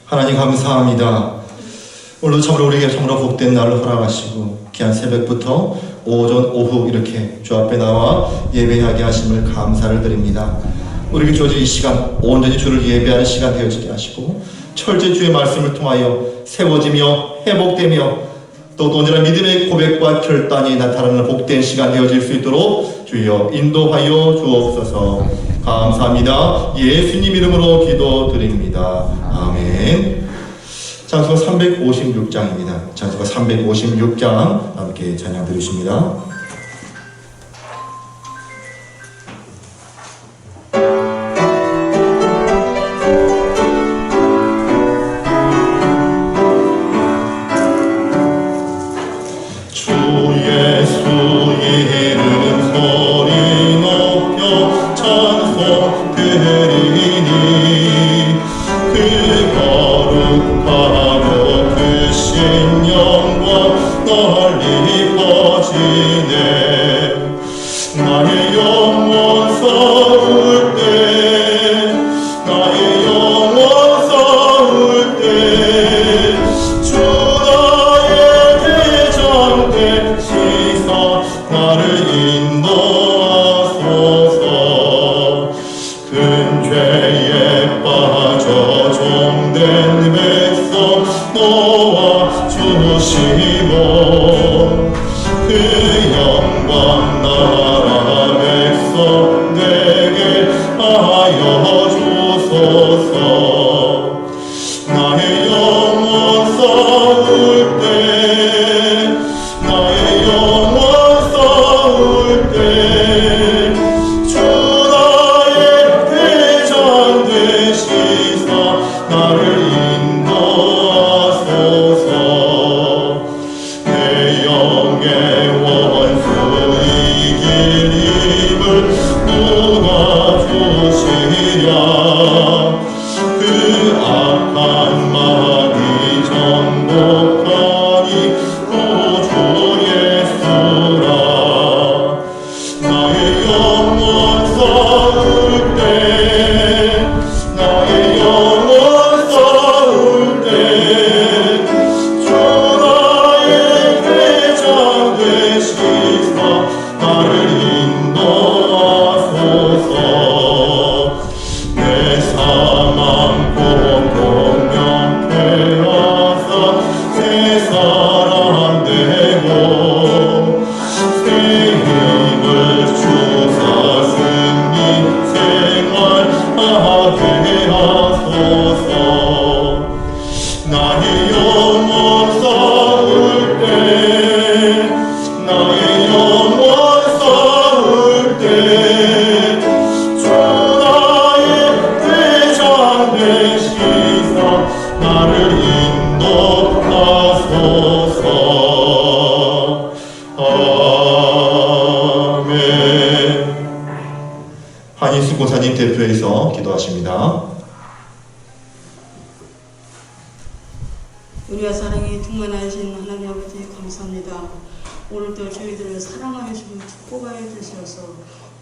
하나님 감사합니다. 오늘도 참으로 우리에게 참으로 복된 날을 허락하시고 귀한 새벽부터 오전 오후 이렇게 주 앞에 나와 예배하게 하심을 감사를 드립니다. 우리에게 주어진 이 시간 온전히 주를 예배하는 시간 되어지게 하시고 철저히 주의 말씀을 통하여 세워지며 회복되며 또 온전한 믿음의 고백과 결단이 나타나는 복된 시간 되어질 수 있도록 주여 인도하여 주옵소서. 감사합니다. 예수님 이름으로 기도드립니다. 아멘. 찬송가 356장입니다. 찬송가 356장 함께 찬양 들으십니다. 한인숙 권사님 대표해서 기도하십니다. 은혜와 사랑이 충만하신 하나님 아버지 감사합니다. 오늘도 저희들을 사랑하여 주시고 축복하여 주셔서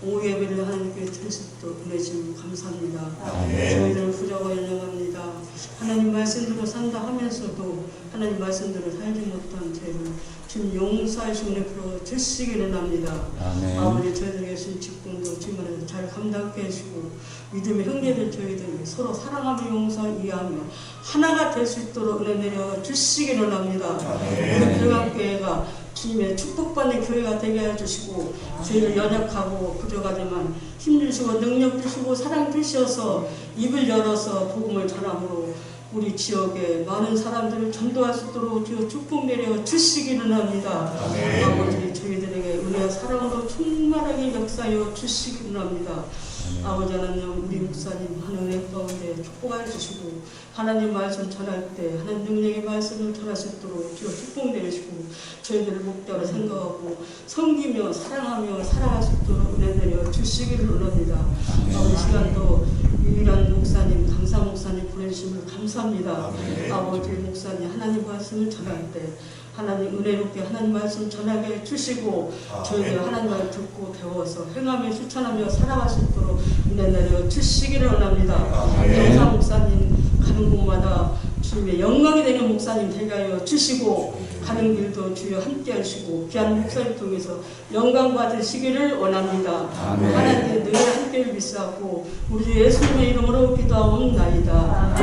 오후 예배를 하나님께 드릴 수 있도록 보내주시면 감사합니다. 저희들을 부족하여 연영합니다. 하나님 말씀대로 산다 하면서도 하나님 말씀대로 살지 못한 죄를 주님 용서하시고 베풀어 주시기를 합니다. 아버지 저희들에게 주신 직분도 주님을 잘 감당케 해주시고 믿음의 형제들 저희들에게 서로 사랑하며 용서하며 이해하며 하나가 될 수 있도록 은혜 내려 주시기를 합니다. 우리 불강교회가 주님의 축복받는 교회가 되게 해주시고 저희를 연약하고 부족하지만 힘주시고 능력 주시고 사랑 주셔서 입을 열어서 복음을 전함으로 우리 지역에 많은 사람들을 전도할 수 있도록 주여 축복 내려 주시기를 합니다. 아버지 저희들에게 은혜와 사랑으로 충만하게 역사하여 주시기를 합니다. 아버지 하나님 우리 목사님 하는 은혜 가운데 축복하여 주시고 하나님 말씀 전할 때 하나님 능력의 말씀을 전할 수 있도록 주여 축복 내주시고 저희들을 목적으로 생각하고 섬기며 사랑하며 살아갈 수 있도록 은혜 내려 주시기를 원합니다. 아버지 시간도 유일한 목사님 강사 목사님 보내주심을 감사합니다. 아버지 목사님 하나님 말씀을 전할 때 하나님 은혜롭게 하나님 말씀 전하게 해주시고 저희들 하나님 말 듣고 배워서 행하며 실천하며 살아갈 수 있도록 내려 주시기를 원합니다. 영상 목사님 가는 곳마다 주님의 영광이 되는 목사님 되게 하여 주시고 가는 길도 주여 함께 하시고 귀한 목사님 통해서 영광 받으시기를 원합니다. 하나님께 늘 함께 믿사고 우리 주 예수님의 이름으로 기도하옵나이다.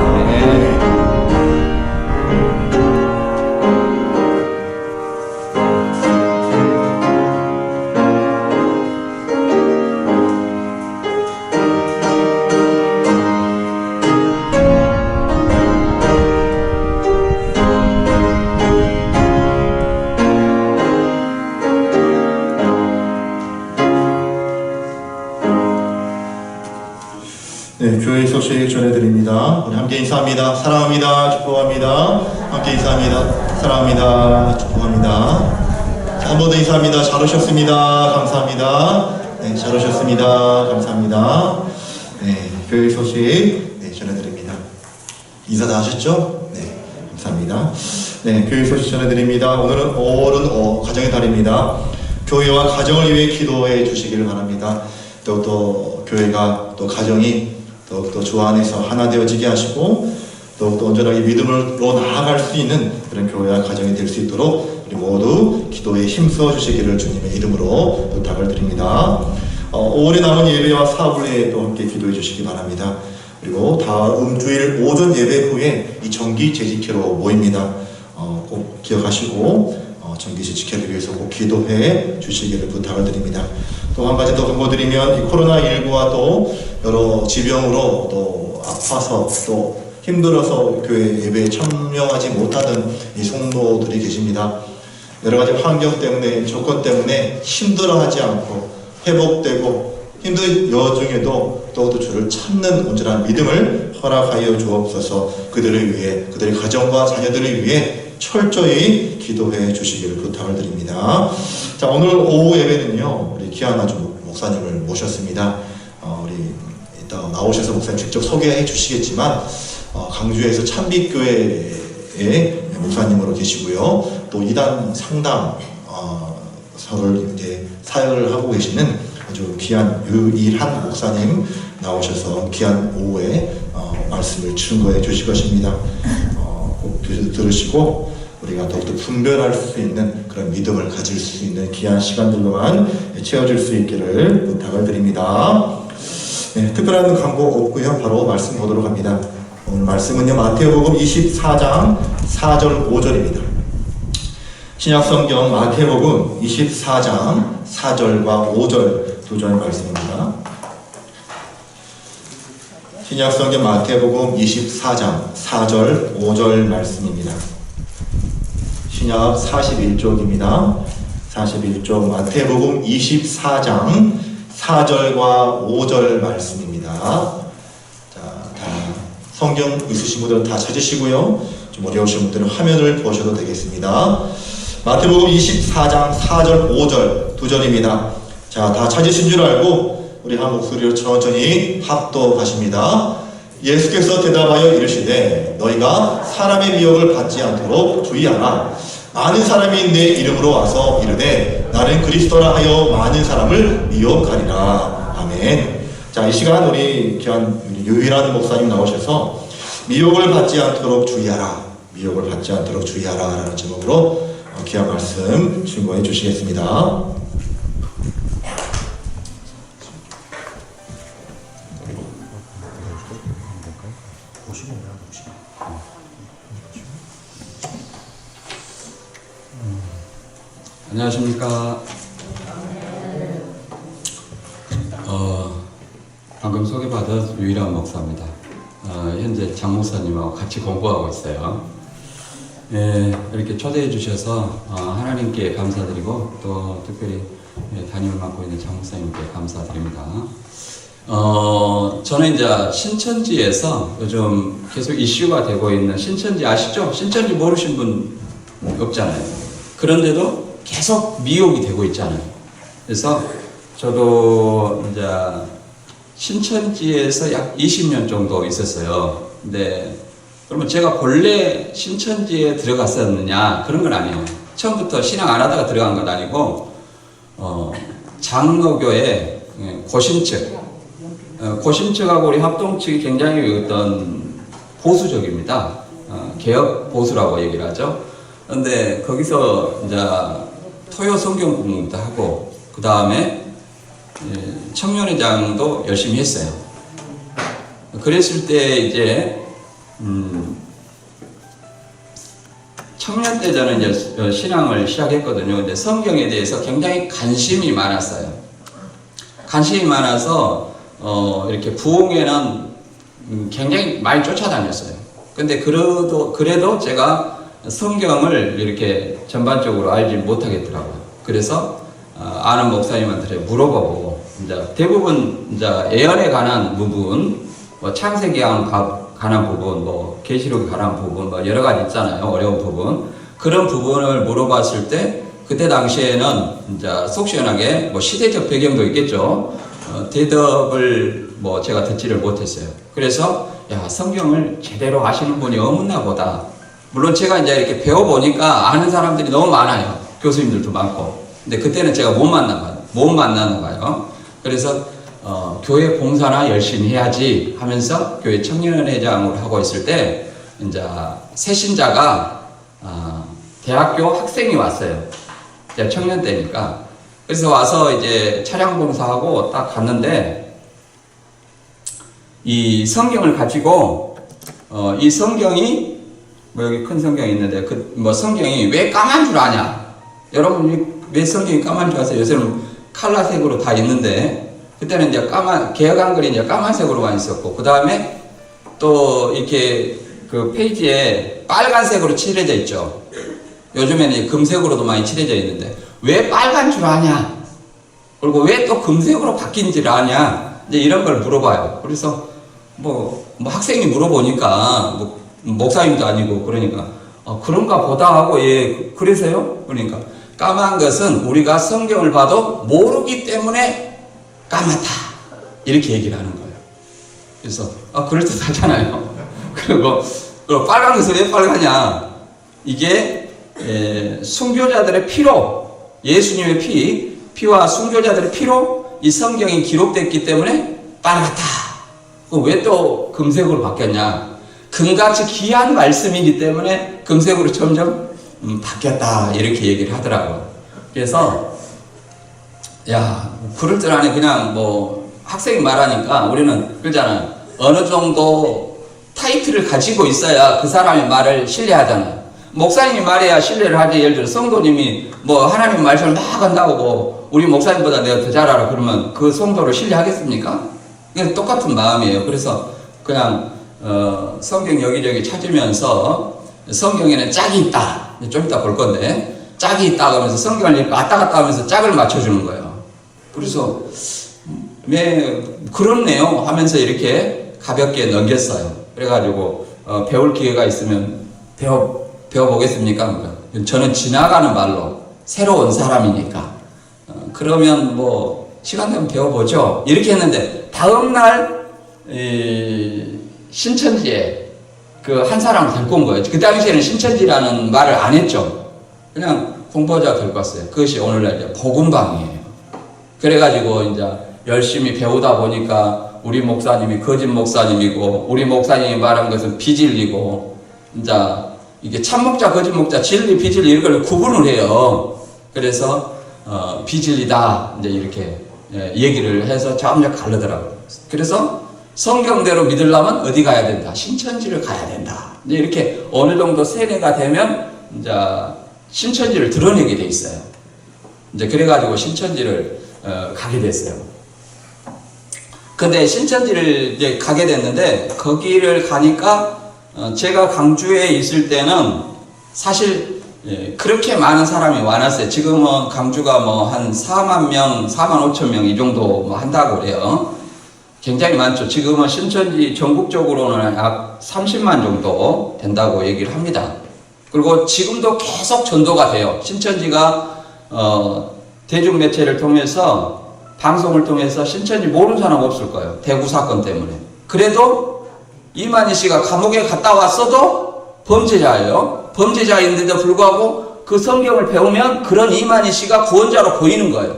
네, 교회 소식 전해드립니다. 우리 함께 인사합니다. 사랑합니다. 축복합니다. 함께 인사합니다. 사랑합니다. 축복합니다. 자, 한 번 더 인사합니다. 잘 오셨습니다. 감사합니다. 네, 잘 오셨습니다. 감사합니다. 네, 교회 소식 전해드립니다. 인사 다 하셨죠? 네, 감사합니다. 네, 교회 소식 전해드립니다. 오늘은 5월은 가정의 달입니다. 교회와 가정을 위해 기도해 주시기를 바랍니다. 또 교회가 또 가정이 더욱더 주 안에서 하나 되어지게 하시고 더욱더 온전하게 믿음으로 나아갈 수 있는 그런 교회와 가정이 될 수 있도록 우리 모두 기도에 힘써 주시기를 주님의 이름으로 부탁을 드립니다. 5월에 남은 예배와 사부에 또 함께 기도해 주시기 바랍니다. 그리고 다음 주일 오전 예배 후에 이 정기 재직회로 모입니다. 꼭 기억하시고 정기 재직회를 위해서 꼭 기도해 주시기를 부탁을 드립니다. 또 한 가지 더 권고드리면 이 코로나19와 또 여러 지병으로 또 아파서 또 힘들어서 교회 예배에 참여하지 못하던 이 성도들이 계십니다. 여러 가지 환경 때문에 조건 때문에 힘들어하지 않고 회복되고 힘든 여중에도 또 주를 찾는 온전한 믿음을 허락하여 주옵소서. 그들을 위해 그들의 가정과 자녀들을 위해 철저히 기도해 주시기를 부탁을 드립니다. 자, 오늘 오후 예배는요 우리 귀한 아주 목사님을 모셨습니다. 우리 이따 나오셔서 목사님 직접 소개해 주시겠지만 강주에서 찬빛교회의 목사님으로 계시고요. 또 이단 상담 서를 이제 사역을 하고 계시는 아주 귀한 유일한 목사님 나오셔서 귀한 오후에 말씀을 증거해 주실 것입니다. 꼭 들으시고 우리가 더욱더 분별할 수 있는 그런 믿음을 가질 수 있는 귀한 시간들로만 채워질 수 있기를 부탁을 드립니다. 네, 특별한 광고 없고요. 바로 말씀 보도록 합니다. 오늘 말씀은요 마태복음 24장 4절 5절입니다. 신약성경 마태복음 24장 4절과 5절 두 절 말씀입니다. 신약성경 마태복음 24장 4절 5절 말씀입니다. 신약 41쪽입니다. 41쪽 마태복음 24장 4절과 5절 말씀입니다. 자, 다 성경 있으신 분들은 다 찾으시고요. 좀 어려우신 분들은 화면을 보셔도 되겠습니다. 마태복음 24장 4절 5절 두 절입니다. 자, 다 찾으신 줄 알고 우리 한 목소리로 천천히 합독하십니다. 예수께서 대답하여 이르시되 너희가 사람의 미혹을 받지 않도록 주의하라. 많은 사람이 내 이름으로 와서 이르되 나는 그리스도라 하여 많은 사람을 미혹하리라. 아멘. 자, 이 시간 우리 귀한 유일한 목사님 나오셔서 미혹을 받지 않도록 주의하라. 미혹을 받지 않도록 주의하라 라는 제목으로 귀한 말씀 증거해 주시겠습니다. 안녕하십니까. 방금 소개받은 유일한 목사입니다. 현재 장 목사님하고 같이 공부하고 있어요. 이렇게 초대해 주셔서 하나님께 감사드리고 또 특별히 담임을 맡고 있는 장 목사님께 감사드립니다. 저는 이제 신천지에서 요즘 계속 이슈가 되고 있는 신천지 아시죠? 신천지 모르신 분 없잖아요. 그런데도 계속 미혹이 되고 있잖아요. 그래서 저도 이제 신천지에서 약 20년 정도 있었어요. 근데 그러면 제가 본래 신천지에 들어갔었느냐? 그런 건 아니에요. 처음부터 신앙 안 하다가 들어간 건 아니고 장로교의 고신 측 고심 측하고 우리 합동 측이 굉장히 어떤 보수적입니다. 개혁 보수라고 얘기를 하죠. 그런데 거기서 이제 토요 성경 공부도 하고 그 다음에 청년회장도 열심히 했어요. 그랬을 때 이제 청년 때 저는 이제 신앙을 시작했거든요. 근데 성경에 대해서 굉장히 관심이 많았어요. 관심이 많아서 이렇게 부흥회는 굉장히 많이 쫓아다녔어요. 근데 그래도 제가 성경을 이렇게 전반적으로 알지 못하겠더라고요. 그래서 아는 목사님한테 물어보고 이제 대부분 이제 예언에 관한 부분, 뭐 창세기에 관한 부분, 뭐 계시록에 관한 부분, 뭐 여러 가지 있잖아요. 어려운 부분. 그런 부분을 물어봤을 때 그때 당시에는 이제 속 시원하게 뭐 시대적 배경도 있겠죠. 대답을 뭐 제가 듣지를 못했어요. 그래서 야, 성경을 제대로 아시는 분이 없나 보다. 물론 제가 이제 이렇게 배워보니까 아는 사람들이 너무 많아요. 교수님들도 많고. 근데 그때는 제가 못 만나는 거예요. 그래서 교회 봉사나 열심히 해야지 하면서 교회 청년회장으로 하고 있을 때 이제 새신자가 대학교 학생이 왔어요. 제가 청년 때니까. 그래서 와서 이제 차량 봉사하고 딱 갔는데 이 성경을 가지고 이 성경이 뭐 여기 큰 성경이 있는데 뭐 성경이 왜 까만 줄 아냐? 여러분이 왜 성경이 까만 줄 아세요? 요새는 칼라색으로 다 있는데 그때는 이제 개혁 한글이 이제 까만색으로만 있었고 그 다음에 또 이렇게 그 페이지에 빨간색으로 칠해져 있죠. 요즘에는 금색으로도 많이 칠해져 있는데 왜 빨간 줄 아냐? 그리고 왜 또 금색으로 바뀐지를 아냐? 이제 이런 걸 물어봐요. 그래서 뭐 학생이 물어보니까 뭐 목사님도 아니고 그러니까 그런가 보다 하고 예 그래서요? 그러니까 까만 것은 우리가 성경을 봐도 모르기 때문에 까맣다 이렇게 얘기를 하는 거예요. 그래서 그럴듯하잖아요. 그리고 빨간 것은 왜 빨가냐? 이게 순교자들의 피로 예수님의 피와 순교자들의 피로 이 성경이 기록됐기 때문에 빨갛다. 왜 또 금색으로 바뀌었냐? 금같이 귀한 말씀이기 때문에 금색으로 점점 바뀌었다 이렇게 얘기를 하더라고요. 그래서 야 그럴 줄 아네. 그냥 뭐 학생이 말하니까 우리는 그러잖아요. 어느 정도 타이틀을 가지고 있어야 그 사람의 말을 신뢰하잖아요. 목사님이 말해야 신뢰를 하지. 예를 들어 성도님이 뭐 하나님 말씀을 막 한다고 뭐 우리 목사님보다 내가 더 잘 알아 그러면 그 성도를 신뢰하겠습니까? 그냥 똑같은 마음이에요. 그래서 그냥 성경 여기저기 찾으면서 성경에는 짝이 있다. 좀 이따 볼 건데 짝이 있다 하면서 성경을 왔다 갔다 하면서 짝을 맞춰주는 거예요. 그래서 그렇네요 하면서 이렇게 가볍게 넘겼어요. 그래가지고 배울 기회가 있으면 배워보겠습니까? 저는 지나가는 말로 새로운 사람이니까 그러면 뭐 시간 되면 배워보죠 이렇게 했는데 다음날 신천지에 그 한 사람을 데리고 온 거예요. 그 당시에는 신천지라는 말을 안 했죠. 그냥 공부하자고 데리고 왔어요. 그것이 오늘날 이제 복음방이에요. 그래가지고 이제 열심히 배우다 보니까 우리 목사님이 거짓 목사님이고 우리 목사님이 말한 것은 비진리고 이제 이게 참목자 거짓 목자 진리 비진리 이런 걸 구분을 해요. 그래서 비진리다 이제 이렇게 얘기를 해서 점점 가르더라고요. 그래서 성경대로 믿으려면 어디 가야 된다? 신천지를 가야 된다. 이제 이렇게 어느 정도 세뇌가 되면 이제 신천지를 드러내게 돼 있어요. 이제 그래가지고 신천지를 가게 됐어요. 근데 신천지를 이제 가게 됐는데 거기를 가니까 제가 광주에 있을 때는 사실 그렇게 많은 사람이 많았어요. 지금은 광주가 뭐 한 4만 명, 4만 5천 명 이 정도 뭐 한다고 그래요. 굉장히 많죠. 지금은 신천지 전국적으로는 약 30만 정도 된다고 얘기를 합니다. 그리고 지금도 계속 전도가 돼요. 신천지가 대중매체를 통해서 방송을 통해서 신천지 모르는 사람 없을 거예요. 대구 사건 때문에. 그래도 이만희 씨가 감옥에 갔다 왔어도 범죄자예요. 범죄자인데도 불구하고 그 성경을 배우면 그런 이만희 씨가 구원자로 보이는 거예요.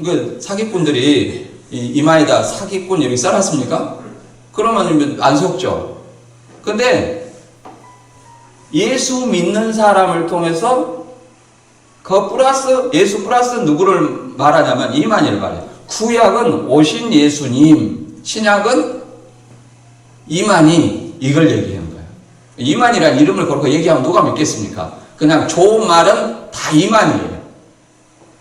그 사기꾼들이 이마에다 사기꾼 이렇게 써놨습니까? 그러면 안 속죠. 근데 예수 믿는 사람을 통해서 그 플러스 예수 플러스 누구를 말하냐면 이만희를 말해요. 구약은 오신 예수님, 신약은 이만희, 이걸 얘기하는 거예요. 이만희라는 이름을 걸고 얘기하면 누가 믿겠습니까? 그냥 좋은 말은 다 이만희예요.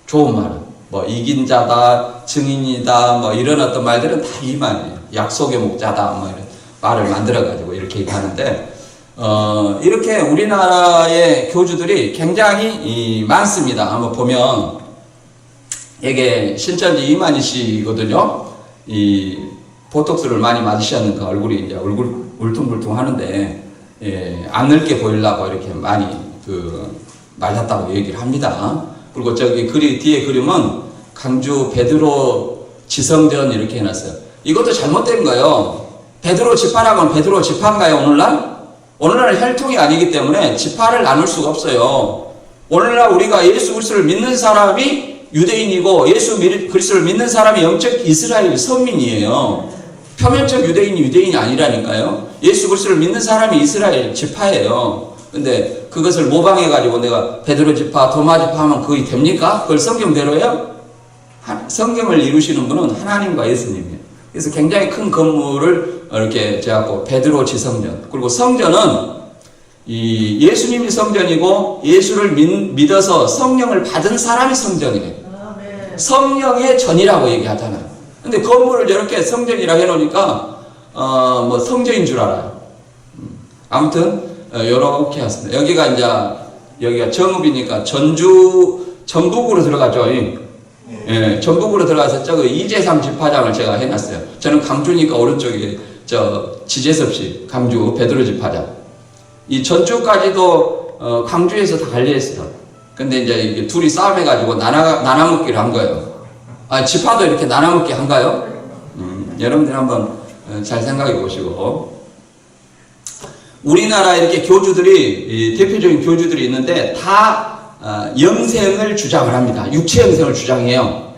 좋은 말은 뭐 이긴 자다, 증인이다, 뭐 이런 어떤 말들은 다 이만희예요. 약속의 목자다, 뭐 이런 말을 만들어가지고 이렇게 얘기하는데, 이렇게 우리나라의 교주들이 굉장히 많습니다. 한번 보면 이게 신천지 이만희 씨거든요. 이 보톡스를 많이 맞으셨는가 얼굴이 이제 얼굴 울퉁불퉁 하는데, 안 늙게 보이려고 이렇게 많이 말렸다고 얘기를 합니다. 그리고 저기 뒤에 그림은 강주 베드로 지성전 이렇게 해놨어요. 이것도 잘못된 거예요. 베드로 지파라면 베드로 지파인가요, 오늘날? 오늘날은 혈통이 아니기 때문에 지파를 나눌 수가 없어요. 오늘날 우리가 예수 그리스도를 믿는 사람이 유대인이고 예수 그리스도를 믿는 사람이 영적 이스라엘 선민이에요. 표면적 유대인이 아니라니까요. 예수 그리스도를 믿는 사람이 이스라엘 지파예요. 근데 그것을 모방해가지고 내가 베드로 지파, 도마 지파 하면 그게 됩니까? 그걸 성경대로요? 성경을 이루시는 분은 하나님과 예수님이에요. 그래서 굉장히 큰 건물을 이렇게 제가 베드로 지성전, 그리고 성전은 이 예수님이 성전이고 예수를 믿어서 성령을 받은 사람이 성전이에요. 성령의 전이라고 얘기하잖아요. 근데 건물을 저렇게 성전이라고 해놓으니까 뭐 성전인 줄 알아요. 아무튼 요렇게 했습니다. 여기가 정읍이니까 전북으로 들어가죠. 예, 전북으로 들어가서 저기 이재삼 지파장을 제가 해놨어요. 저는 강주니까 오른쪽에 지재섭 씨, 강주 베드로 지파장. 이 전주까지도 강주에서 다 관리했어요. 근데 이제 이게 둘이 싸움해가지고 나눠먹기를 한 거예요. 지파도 이렇게 나눠먹기 한가요? 여러분들 한번 잘 생각해 보시고. 우리나라 이렇게 교주들이, 대표적인 교주들이 있는데 다 영생을 주장을 합니다. 육체 영생을 주장해요.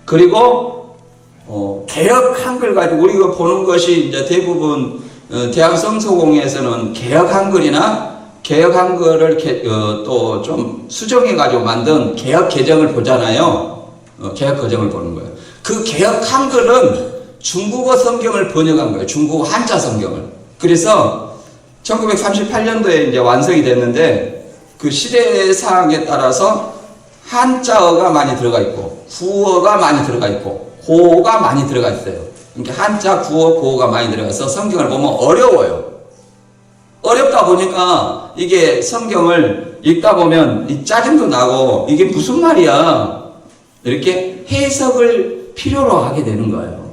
그리고 개혁 한글 가지고 우리가 보는 것이 이제 대부분 대학 성서공에서는 개혁 한글이나 개혁 한글을 또 좀 수정해 가지고 만든 개혁 개정을 보잖아요. 개혁 개정을 보는 거예요. 그 개혁 한글은 중국어 성경을 번역한 거예요. 중국어 한자 성경을. 그래서 1938년도에 이제 완성이 됐는데, 그 시대상에 따라서 한자어가 많이 들어가 있고 구어가 많이 들어가 있고 고어가 많이 들어가 있어요. 그러니까 한자, 구어, 고어가 많이 들어가서 성경을 보면 어려워요. 어렵다 보니까 이게 성경을 읽다 보면 짜증도 나고 이게 무슨 말이야 이렇게 해석을 필요로 하게 되는 거예요.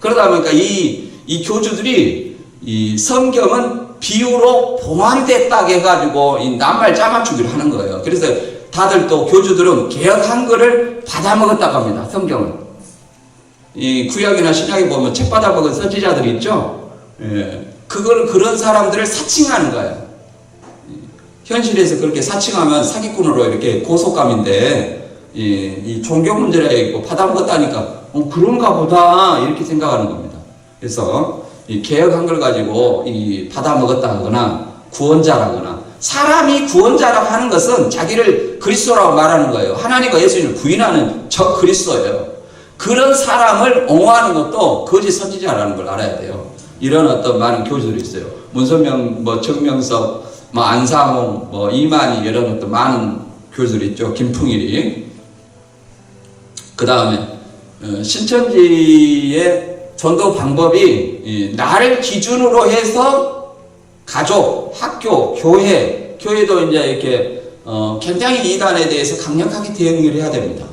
그러다 보니까 이 교주들이 이 성경은 비유로 봉안됐다 해가지고 이 낱말 짜맞추기를 하는 거예요. 그래서 다들 또 교주들은 개혁 한글을 받아먹었다고 합니다. 성경을. 이 구약이나 신약에 보면 책 받아먹은 선지자들이 있죠. 그런 사람들을 사칭하는 거예요. 현실에서 그렇게 사칭하면 사기꾼으로 이렇게 고속감인데, 이 종교 문제라 있고 받아먹었다니까 그런가 보다 이렇게 생각하는 겁니다. 그래서 이 개혁 한글 가지고 이 받아먹었다거나 구원자라거나, 사람이 구원자라고 하는 것은 자기를 그리스도라고 말하는 거예요. 하나님과 예수님을 부인하는 적 그리스도예요. 그런 사람을 옹호하는 것도 거짓 선지자라는 걸 알아야 돼요. 이런 어떤 많은 교주들이 있어요. 문선명, 정명석, 안상홍, 이만희, 이런 어떤 많은 교주들이 있죠. 김풍일이. 그 다음에 신천지의 전도 방법이 나를 기준으로 해서 가족, 학교, 교회도 이제 이렇게 굉장히 이단에 대해서 강력하게 대응을 해야 됩니다.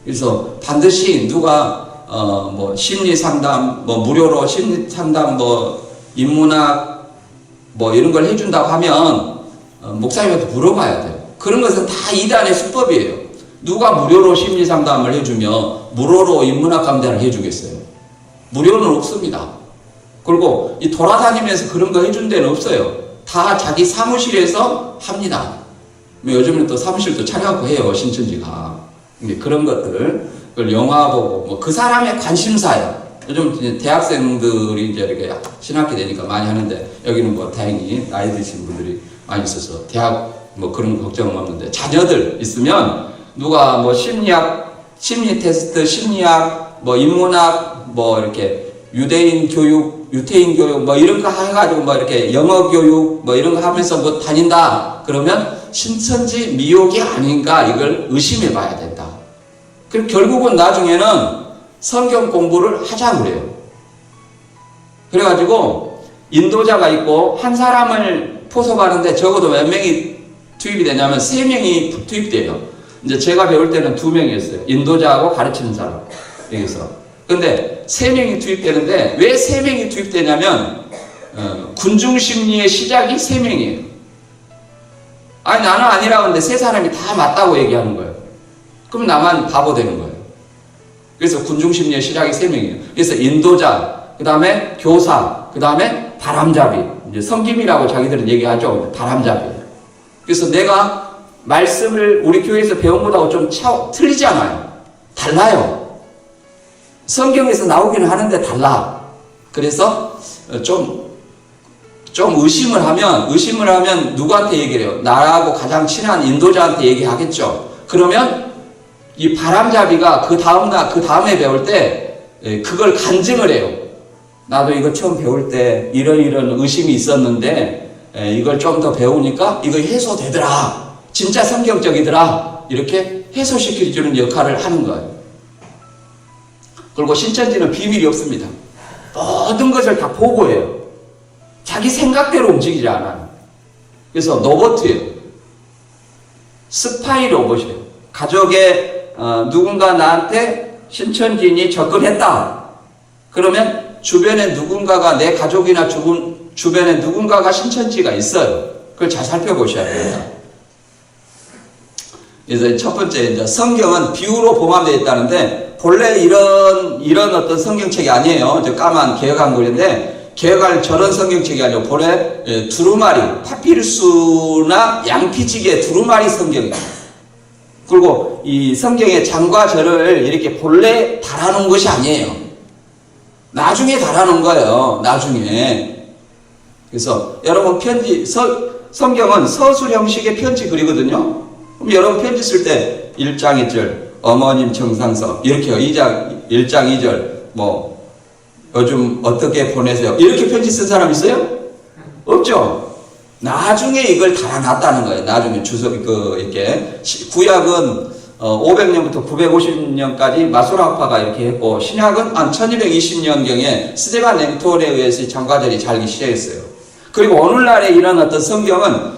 그래서 반드시 누가 심리 상담, 무료로 심리 상담, 인문학 이런 걸 해준다고 하면 목사님한테 물어봐야 돼요. 그런 것은 다 이단의 수법이에요. 누가 무료로 심리 상담을 해주며 무료로 인문학 강좌를 해주겠어요? 무료는 없습니다. 그리고 이 돌아다니면서 그런 거 해준 데는 없어요. 다 자기 사무실에서 합니다. 요즘은 또 사무실도 차려갖고 해요, 신천지가. 그런 것들 그걸 영화 보고 뭐 그 사람의 관심사예요. 요즘 이제 대학생들이 이제 이렇게 신학기 되니까 많이 하는데 여기는 뭐 다행히 나이 드신 분들이 많이 있어서 대학 뭐 그런 걱정은 없는데 자녀들 있으면 누가 뭐 심리 테스트, 심리학, 뭐 인문학, 뭐 이렇게 유대인 교육, 유태인 교육 뭐 이런 거 해가지고 뭐 이렇게 영어 교육 뭐 이런 거 하면서 뭐 다닌다 그러면 신천지 미혹이 아닌가 이걸 의심해 봐야 된다. 그리고 결국은 나중에는 성경 공부를 하자고 그래요. 그래가지고 인도자가 있고 한 사람을 포섭하는데 적어도 몇 명이 투입이 되냐면 3명이 투입돼요. 이제 제가 배울 때는 2명이었어요. 인도자하고 가르치는 사람. 여기서. 근데 3명이 투입되는데 왜 3명이 투입되냐면 군중심리의 시작이 3명이에요. 아니 나는 아니라고 하는데 3사람이 다 맞다고 얘기하는 거예요. 그럼 나만 바보 되는 거예요. 그래서 군중심리의 시작이 3명이에요. 그래서 인도자, 그 다음에 교사, 그 다음에 바람잡이. 이제 성김이라고 자기들은 얘기하죠. 바람잡이. 그래서 내가 말씀을 우리 교회에서 배운 것하고 좀 틀리지 않아요. 달라요. 성경에서 나오기는 하는데 달라. 그래서 좀 의심을 하면 누구한테 얘기를 해요? 나하고 가장 친한 인도자한테 얘기하겠죠. 그러면 이 바람잡이가 그 다음에 배울 때 그걸 간증을 해요. 나도 이거 처음 배울 때 이런 의심이 있었는데 이걸 좀 더 배우니까 이거 해소되더라. 진짜 성경적이더라. 이렇게 해소시켜주는 역할을 하는 거예요. 그리고 신천지는 비밀이 없습니다. 모든 것을 다 보고해요. 자기 생각대로 움직이지 않아요. 그래서 로봇이에요. 스파이 로봇이에요. 가족의 누군가 나한테 신천지인이 접근했다. 그러면 주변에 누군가가 내 가족이나 주변에 누군가가 신천지가 있어요. 그걸 잘 살펴보셔야 됩니다. 그래서 첫 번째 이제 성경은 비유로 포함되어 있다는데 본래 이런 어떤 성경책이 아니에요. 저 까만 개혁한글인데 개혁할 저런 성경책이 아니고 본래 두루마리 파피루스나 양피지게 두루마리 성경이에요. 그리고 이 성경의 장과 절을 이렇게 본래 달아놓은 것이 아니에요. 나중에 달아놓은 거예요. 나중에. 그래서 여러분 성경은 서술 형식의 편지 글이거든요. 그럼 여러분 편지 쓸 때 1장 2절 어머님 정상서 이렇게요. 1장 2절 뭐 요즘 어떻게 보내세요? 이렇게 편지 쓴 사람 있어요? 없죠. 나중에 이걸 달아놨다는 거예요. 나중에 이렇게 구약은 500년부터 950년까지 마소라파가 이렇게 했고 신약은 한 1220년경에 스데반 랭톤에 의해서 장과절이 잘기 시작했어요. 그리고 오늘날에 이런 어떤 성경은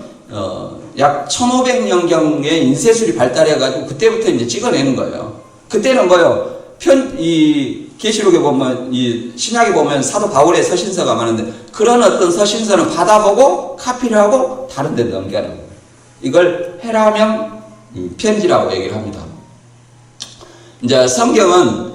약 1500년경에 인쇄술이 발달해가지고 그때부터 이제 찍어내는 거예요. 그때는 뭐요? 이 계시록에 보면 이 신약에 보면 사도 바울의 서신서가 많은데 그런 어떤 서신서는 받아보고 카피를 하고 다른 데 넘겨는 거예요. 이걸 헤라명 편지라고 얘기를 합니다. 이제 성경은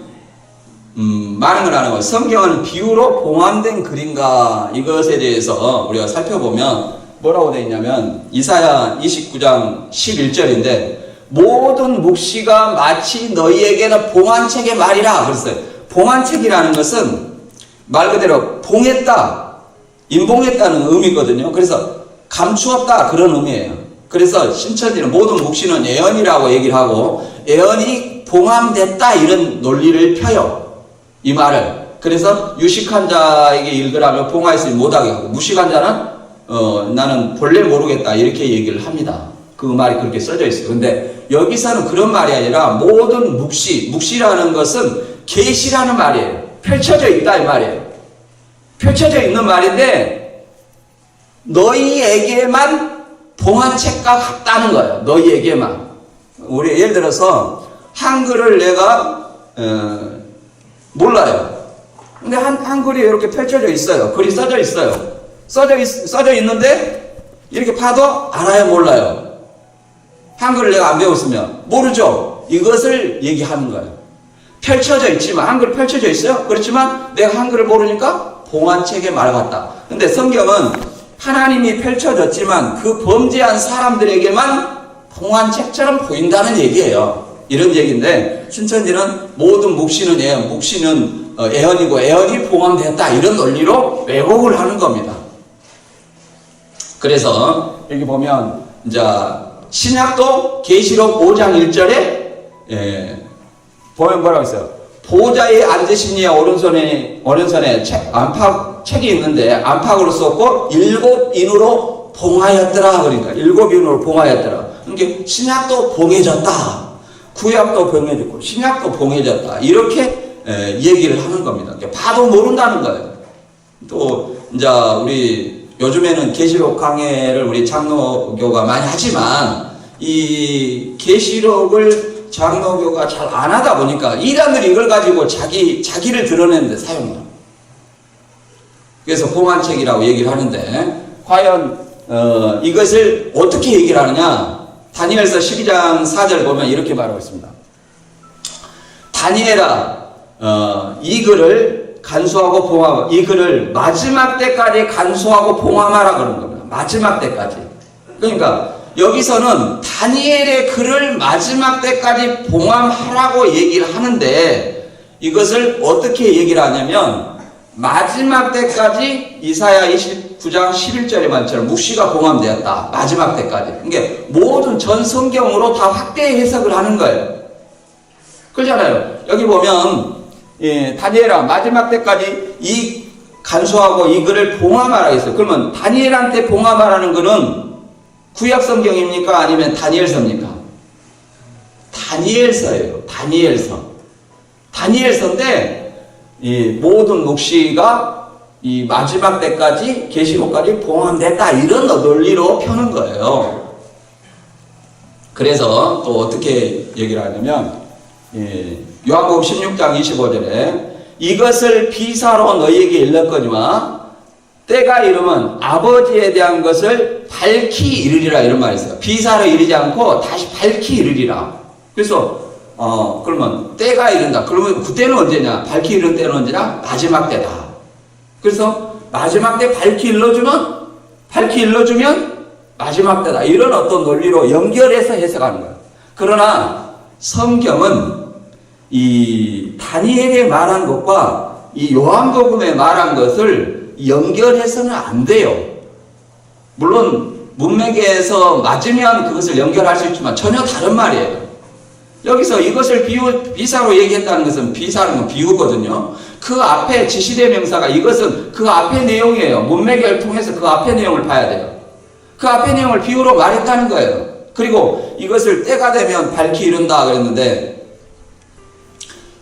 많은 걸 아는 거예요. 성경은 비유로 봉함된 글인가 이것에 대해서 우리가 살펴보면 뭐라고 되어 있냐면 이사야 29장 11절인데 모든 묵시가 마치 너희에게는 봉한책의 말이라 그랬어요. 봉한책이라는 것은 말 그대로 봉했다, 인봉했다는 의미거든요. 그래서 감추었다 그런 의미예요. 그래서 신천지는 모든 묵시는 예언이라고 얘기를 하고 예언이 봉함됐다 이런 논리를 펴요. 이 말을. 그래서 유식한 자에게 읽으라면 봉하였으니 못하게 하고 무식한 자는 나는 본래 모르겠다 이렇게 얘기를 합니다. 그 말이 그렇게 써져 있어요. 근데 여기서는 그런 말이 아니라 모든 묵시라는 것은 계시라는 말이에요. 펼쳐져 있다 이 말이에요. 펼쳐져 있는 말인데 너희에게만 봉한책과 같다는 거예요. 너희에게만. 우리 예를 들어서 한글을 내가 몰라요. 근데 한글이 이렇게 펼쳐져 있어요. 글이 써져 있어요. 써져 있는데 이렇게 봐도 알아요, 몰라요? 한글을 내가 안 배웠으면 모르죠. 이것을 얘기하는 거예요. 펼쳐져 있지만 한글이 펼쳐져 있어요. 그렇지만 내가 한글을 모르니까 봉한책의 말 같다. 근데 성경은 하나님이 펼쳐졌지만 그 범죄한 사람들에게만 봉한책처럼 보인다는 얘기예요. 이런 얘기인데, 신천지는 모든 묵시는 애언, 묵시는 애언이고 애언이 봉함되었다, 이런 논리로 왜곡을 하는 겁니다. 그래서 여기 보면 이제 신약도 계시록 5장 1절에 보면 뭐라고 있어요? 보좌에 앉으시니 오른손에 책이 있는데 안팎으로 썼고 7인으로 봉하였더라. 그러니까 7인으로 봉하였더라. 그러니까 신약도 봉해졌다, 구약도 봉해졌고 신약도 봉해졌다, 이렇게 얘기를 하는 겁니다. 그러니까 봐도 모른다는 거예요. 또 이제 우리 요즘에는 계시록 강해를 우리 장로교가 많이 하지만, 이 계시록을 장로교가 잘 안 하다 보니까 이단들이 이걸 가지고 자기를 드러내는데 사용해요. 그래서 봉안책이라고 얘기를 하는데, 과연 이것을 어떻게 얘기를 하느냐? 다니엘서 12장 4절 보면 이렇게 말하고 있습니다. 다니엘아, 이 글을 간수하고 봉함하라. 이 글을 마지막 때까지 간수하고 봉함하라 그런 겁니다. 마지막 때까지. 그러니까 여기서는 다니엘의 글을 마지막 때까지 봉함하라고 얘기를 하는데, 이것을 어떻게 얘기를 하냐면 마지막 때까지 이사야 29장 11절의 말처럼 묵시가 봉함되었다. 마지막 때까지. 그러니까 모든 전 성경으로 다 확대 해석을 하는 거예요. 그렇잖아요. 여기 보면 다니엘아, 마지막 때까지 이 간수하고 이 글을 봉함하라 했어요. 그러면 다니엘한테 봉함하라는 거는 구약 성경입니까? 아니면 다니엘서입니까? 다니엘서예요. 다니엘서인데 이 모든 묵시가 이 마지막 때까지 계시록까지 봉함됐다, 이런 논리로 펴는 거예요. 그래서 또 어떻게 얘기를 하냐면 요한복음 16장 25절에 이것을 비사로 너희에게 일렀거니와 때가 이르면 아버지에 대한 것을 밝히 이르리라, 이런 말이 있어요. 비사로 이르지 않고 다시 밝히 이르리라. 그래서 그러면 때가 이른다. 그러면 그때는 언제냐? 밝히 이른 때는 언제냐? 마지막 때다. 그래서 마지막 때 밝히 일러주면 마지막 때다. 이런 어떤 논리로 연결해서 해석하는 거예요. 그러나 성경은 이 다니엘의 말한 것과 이 요한복음에 말한 것을 연결해서는 안 돼요. 물론 문맥에서 맞으면 그것을 연결할 수 있지만 전혀 다른 말이에요. 여기서 이것을 비사로 얘기했다는 것은, 비사는 건 비유거든요. 그 앞에 지시대명사가 이것은 그 앞의 내용이에요. 문맥을 통해서 그 앞의 내용을 봐야 돼요. 그 앞의 내용을 비유로 말했다는 거예요. 그리고 이것을 때가 되면 밝히 이른다 그랬는데,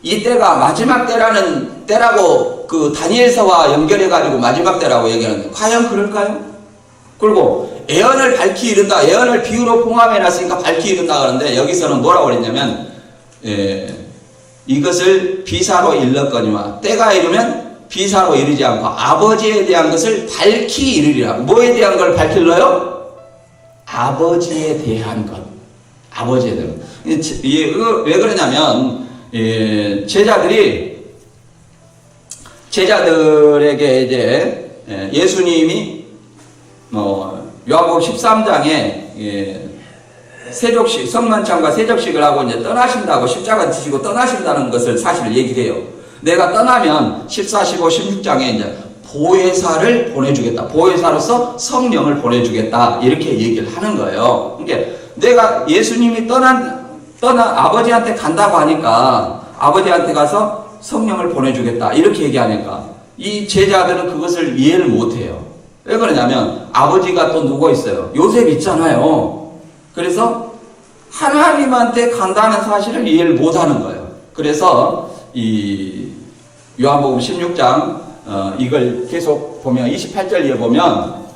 이 때가 마지막 때라는 때라고 그 다니엘서와 연결해가지고 마지막 때라고 얘기하는데 과연 그럴까요? 그리고 애언을 밝히 이른다, 애언을 비유로 봉함해놨으니까 밝히 이른다 그러는데, 여기서는 뭐라고 그랬냐면 이것을 비사로 일렀거니와 때가 이르면 비사로 이르지 않고 아버지에 대한 것을 밝히 이르리라. 뭐에 대한 걸 밝힐러요? 아버지에 대한 것. 아버지에 대한 것. 왜 그러냐면 제자들에게 이제 예수님이 요한복음 13장에 세족식, 성만찬과 세족식을 하고 이제 떠나신다고, 십자가 지시고 떠나신다는 것을 사실 얘기해요. 내가 떠나면 14, 15, 16장에 이제 보혜사를 보내주겠다. 보혜사로서 성령을 보내주겠다. 이렇게 얘기를 하는 거예요. 그러니까 내가 예수님이 아버지한테 간다고 하니까 아버지한테 가서 성령을 보내주겠다. 이렇게 얘기하니까 이 제자들은 그것을 이해를 못해요. 왜 그러냐면 아버지가 또 누구 있어요? 요셉 있잖아요. 그래서 하나님한테 간다는 사실을 이해를 못하는 거예요. 그래서 이 요한복음 16장 이걸 계속 보면 28절에 보면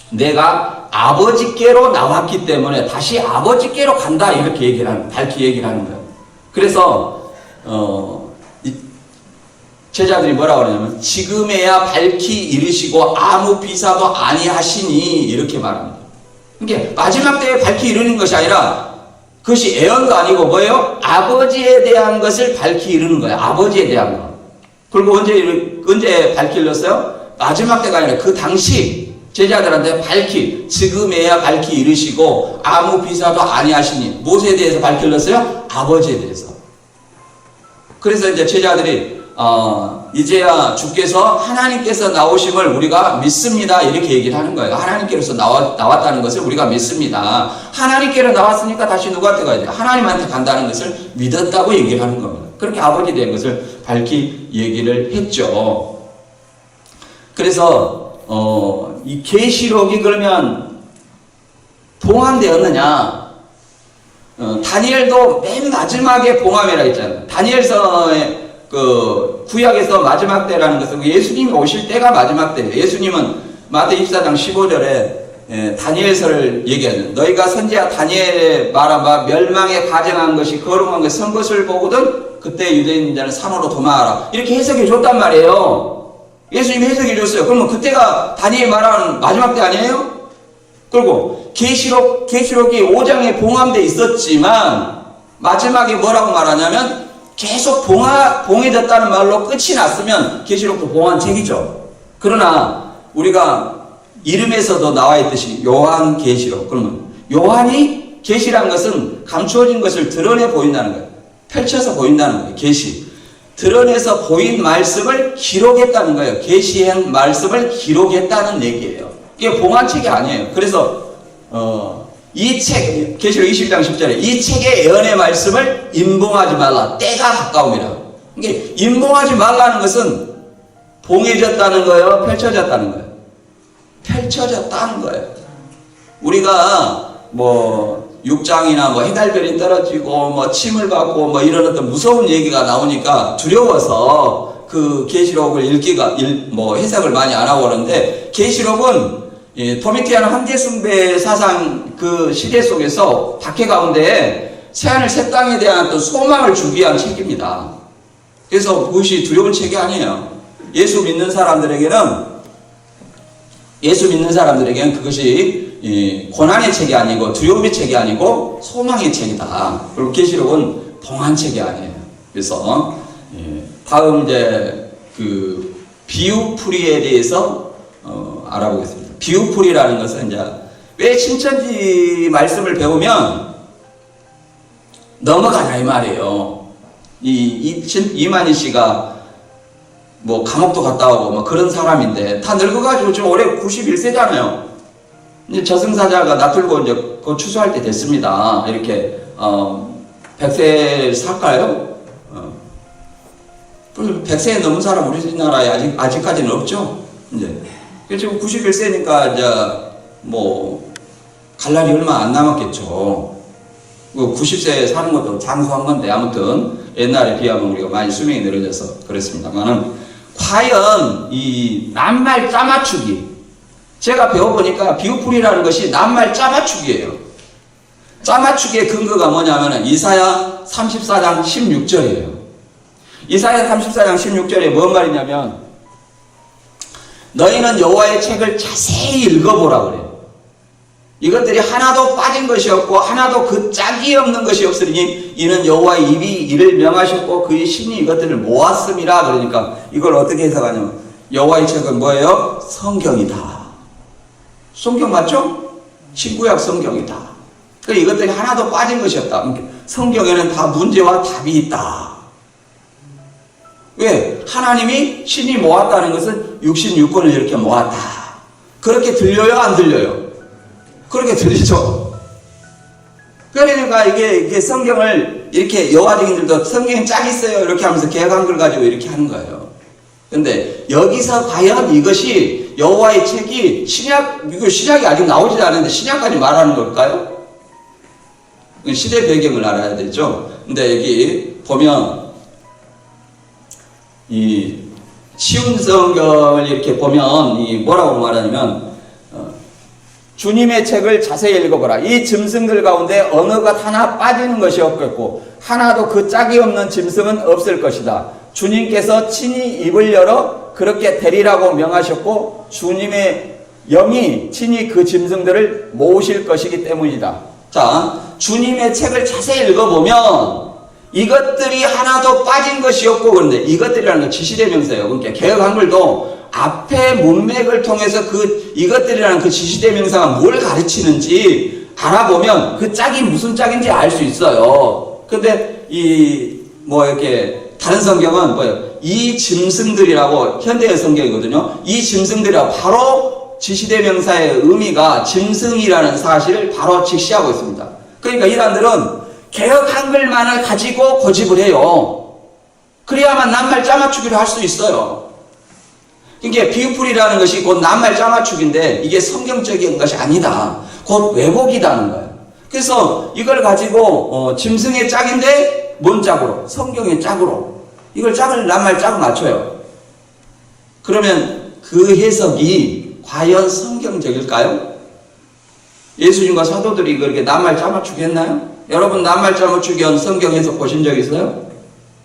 내가 아버지께로 나왔기 때문에 다시 아버지께로 간다, 이렇게 얘기를 하는, 밝히 얘기를 하는 거예요. 그래서 제자들이 뭐라고 그러냐면 지금에야 밝히 이르시고 아무 비사도 아니하시니, 이렇게 말합니다. 그러니까 마지막 때에 밝히 이르는 것이 아니라 그것이 애언도 아니고 뭐예요? 아버지에 대한 것을 밝히 이르는 거예요. 아버지에 대한 것. 그리고 언제 밝히 일렀어요? 마지막 때가 아니라 그 당시 제자들한테 밝히 지금에야 밝히 이르시고 아무 비사도 아니하시니 무엇에 대해서 밝히 일렀어요? 아버지에 대해서. 그래서 이제 제자들이 이제야 주께서 하나님께서 나오심을 우리가 믿습니다 이렇게 얘기를 하는 거예요. 하나님께로서 나왔다는 것을 우리가 믿습니다. 하나님께로 나왔으니까 다시 누구한테 가야 돼요? 하나님한테 간다는 것을 믿었다고 얘기를 하는 겁니다. 그렇게 아버지에 대한 것을 밝히 얘기를 했죠. 그래서 이 계시록이 그러면 봉함되었느냐? 다니엘도 맨 마지막에 봉함이라 했잖아요. 다니엘서의 그 구약에서 마지막 때라는 것은 예수님이 오실 때가 마지막 때예요. 예수님은 마태 24장 15절에 다니엘서를 얘기하죠. 너희가 선지자 다니엘의 말한 바 멸망에 가정한 것이 거룩한 것이 선 것을 보거든 그때 유대인 자는 산으로 도망하라. 이렇게 해석해 줬단 말이에요. 예수님이 해석해 줬어요. 그러면 그때가 다니엘 말하는 마지막 때 아니에요? 그리고 계시록이 5장에 봉함되어 있었지만 마지막에 뭐라고 말하냐면 계속 봉해졌다는 말로 끝이 났으면 계시록도 봉한 책이죠. 그러나 우리가 이름에서도 나와 있듯이 요한 계시록. 그러면 요한이 계시란 것은 감추어진 것을 드러내 보인다는 거예요. 펼쳐서 보인다는 거예요. 계시. 드러내서 보인 말씀을 기록했다는 거예요. 계시한 말씀을 기록했다는 얘기예요. 이게 봉한 책이 아니에요. 그래서 이 책, 계시록 21장 10절에 이 책의 예언의 말씀을 임봉하지 말라. 때가 가까움이라. 이게 임봉하지 말라는 것은 봉해졌다는 거예요? 펼쳐졌다는 거예요? 펼쳐졌다는 거예요. 우리가 뭐 육장이나 뭐 해달별이 떨어지고 뭐 침을 받고 뭐 이런 어떤 무서운 얘기가 나오니까 두려워서 그 계시록을 해석을 많이 안 하고 그러는데 계시록은 도미티안 황제숭배 사상 그 시대 속에서 박해 가운데 새하늘 새 땅에 대한 또 소망을 주기 위한 책입니다. 그래서 그것이 두려운 책이 아니에요. 예수 믿는 사람들에게는 그것이 고난의 책이 아니고 두려움의 책이 아니고 소망의 책이다. 그리고 계시록은 봉한 책이 아니에요. 그래서 다음 이제 그 비유풀이에 대해서 알아보겠습니다. 비유풀이라는 것은 이제 왜 신천지 말씀을 배우면 넘어가냐 이 말이에요. 이만희 씨가 뭐 감옥도 갔다 오고 뭐 그런 사람인데 다 늙어가지고 지금 올해 91세잖아요. 이제 저승사자가 놔둘고 이제 그 추수할 때 됐습니다. 이렇게 100세 살까요? 100세 넘은 사람 우리나라에 아직까지는 없죠. 이제 지금 91세니까 이제 뭐 갈 날이 얼마 안 남았겠죠. 90세 사는 것도 장수한 건데 아무튼 옛날에 비하면 우리가 많이 수명이 늘어져서 그렇습니다만은 과연 이 낱말 짜맞추기 제가 배워보니까 비유풀이라는 것이 낱말 짜맞추기예요. 짜맞추기의 근거가 뭐냐면은 이사야 34장 16절이에요. 이사야 34장 16절에 뭔 말이냐면 너희는 여호와의 책을 자세히 읽어보라 그래요. 이것들이 하나도 빠진 것이 없고 하나도 그 짝이 없는 것이 없으니 이는 여호와의 입이 이를 명하셨고 그의 신이 이것들을 모았음이라. 그러니까 이걸 어떻게 해석하냐면 여호와의 책은 뭐예요? 성경이다. 성경 맞죠? 신구약 성경이다. 그러니까 이것들이 하나도 빠진 것이 없다. 성경에는 다 문제와 답이 있다. 왜? 하나님이 신이 모았다는 것은 66권을 이렇게 모았다. 그렇게 들려요? 안 들려요? 그렇게 들리죠. 그러니까 이게 성경을 이렇게 여호와적인들도 성경에 짝 있어요 이렇게 하면서 개혁한글 가지고 이렇게 하는 거예요. 근데 여기서 과연 이것이 여호와의 책이 신약이 아직 나오지도 않았는데 신약까지 말하는 걸까요? 시대 배경을 알아야 되죠. 근데 여기 보면 이 쉬운 성경을 이렇게 보면 이 뭐라고 말하냐면 주님의 책을 자세히 읽어보라. 이 짐승들 가운데 어느 것 하나 빠지는 것이 없겠고 하나도 그 짝이 없는 짐승은 없을 것이다. 주님께서 친히 입을 열어 그렇게 되리라고 명하셨고 주님의 영이 친히 그 짐승들을 모으실 것이기 때문이다. 자, 주님의 책을 자세히 읽어보면 이것들이 하나도 빠진 것이 없고 그런데 이것들이라는 건 지시대명사예요. 그러니까 개혁 한글도 앞에 문맥을 통해서 이것들이라는 그 지시대명사가 뭘 가르치는지 알아보면 그 짝이 무슨 짝인지 알 수 있어요. 근데 이렇게 다른 성경은 이 짐승들이라고 현대의 성경이거든요. 이 짐승들이라고 바로 지시대명사의 의미가 짐승이라는 사실을 바로 직시하고 있습니다. 그러니까 이단들은 개혁 한글만을 가지고 고집을 해요. 그래야만 낱말 짜맞추기를 할 수 있어요. 이게 비유풀이라는 것이 곧 낱말 짜맞추기인데 이게 성경적인 것이 아니다. 곧 왜곡이라는 거예요. 그래서 이걸 가지고 짐승의 짝인데 뭔 짝으로? 성경의 짝으로. 이걸 낱말 짝을 맞춰요. 그러면 그 해석이 과연 성경적일까요? 예수님과 사도들이 그렇게 낱말 짜맞추기 했나요? 여러분 낱말 짜맞추기 한 성경 해석 보신 적 있어요?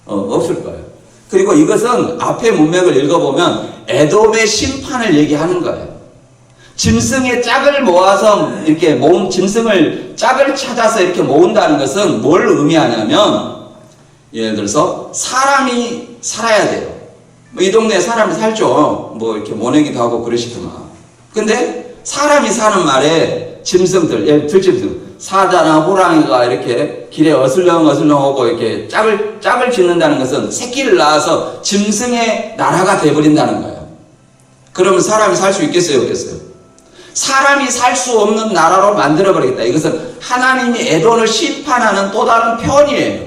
없을 거예요. 그리고 이것은 앞에 문맥을 읽어보면 에돔의 심판을 얘기하는 거예요. 짐승의 짝을 모아서 이렇게 짐승을 짝을 찾아서 이렇게 모은다는 것은 뭘 의미하냐면 예를 들어서 사람이 살아야 돼요. 이 동네에 사람이 살죠. 이렇게 모내기도 하고 그러시더만. 근데 사람이 사는 말에 짐승들, 들짐승, 사자나 호랑이가 이렇게 길에 어슬렁어슬렁 오고 이렇게 짝을 짓는다는 것은 새끼를 낳아서 짐승의 나라가 돼버린다는 거예요. 그러면 사람이 살 수 있겠어요, 없겠어요? 사람이 살 수 없는 나라로 만들어버리겠다. 이것은 하나님이 에돔을 심판하는 또 다른 표현이에요.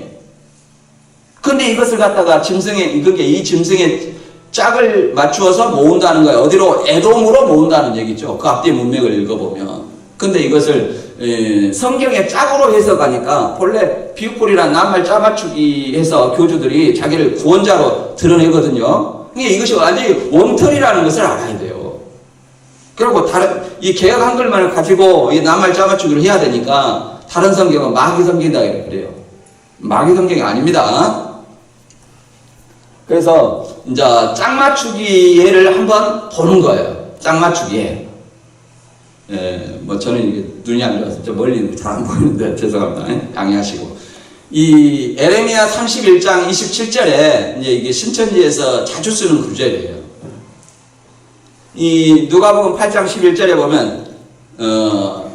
근데 이것을 갖다가 이 짐승의 짝을 맞추어서 모은다는 거예요. 어디로? 에돔으로 모은다는 얘기죠. 그 앞뒤 문맥을 읽어보면. 근데 이것을 성경의 짝으로 해석하니까 본래 비유풀이란 낱말 짜맞추기 해서 교주들이 자기를 구원자로 드러내거든요. 그러니까 이것이 완전히 웜털이라는 것을 알아야 돼요. 그리고 이 개혁 한글만을 가지고 이 낱말 짜맞추기를 해야 되니까 다른 성경은 마귀 성경이다 그래요. 마귀 성경이 아닙니다. 그래서 이제 짝맞추기를 한번 보는 거예요. 짝맞추기. 저는 이게 눈이 안 좋아서 좀 멀리 잘 안 보이는데 죄송합니다. 양해하시고. 이 에레미야 31장 27절에 이제 이게 신천지에서 자주 쓰는 구절이에요. 이 누가복음 8장 11절에 보면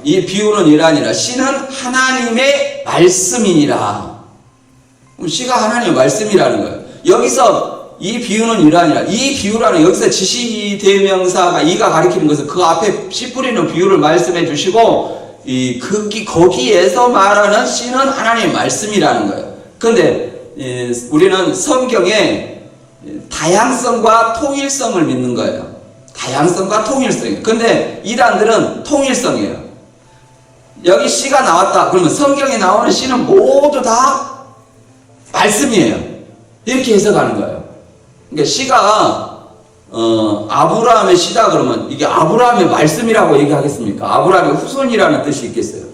이 비유는 이러하니라 씨는 하나님의 말씀이니라. 씨가 하나님의 말씀이라는 거예요. 여기서 이 비유는 이러하니라. 이 비유라는 여기서 지시대명사가 이가 가리키는 것은 그 앞에 씨 뿌리는 비유를 말씀해 주시고 거기에서 말하는 씨는 하나님의 말씀이라는 거예요. 그런데 우리는 성경의 다양성과 통일성을 믿는 거예요. 다양성과 통일성이에요. 근데 이단들은 통일성이에요. 여기 씨가 나왔다. 그러면 성경에 나오는 씨는 모두 다 말씀이에요. 이렇게 해석하는 거예요. 그러니까 씨가 아브라함의 씨다 그러면 이게 아브라함의 말씀이라고 얘기하겠습니까? 아브라함의 후손이라는 뜻이 있겠어요?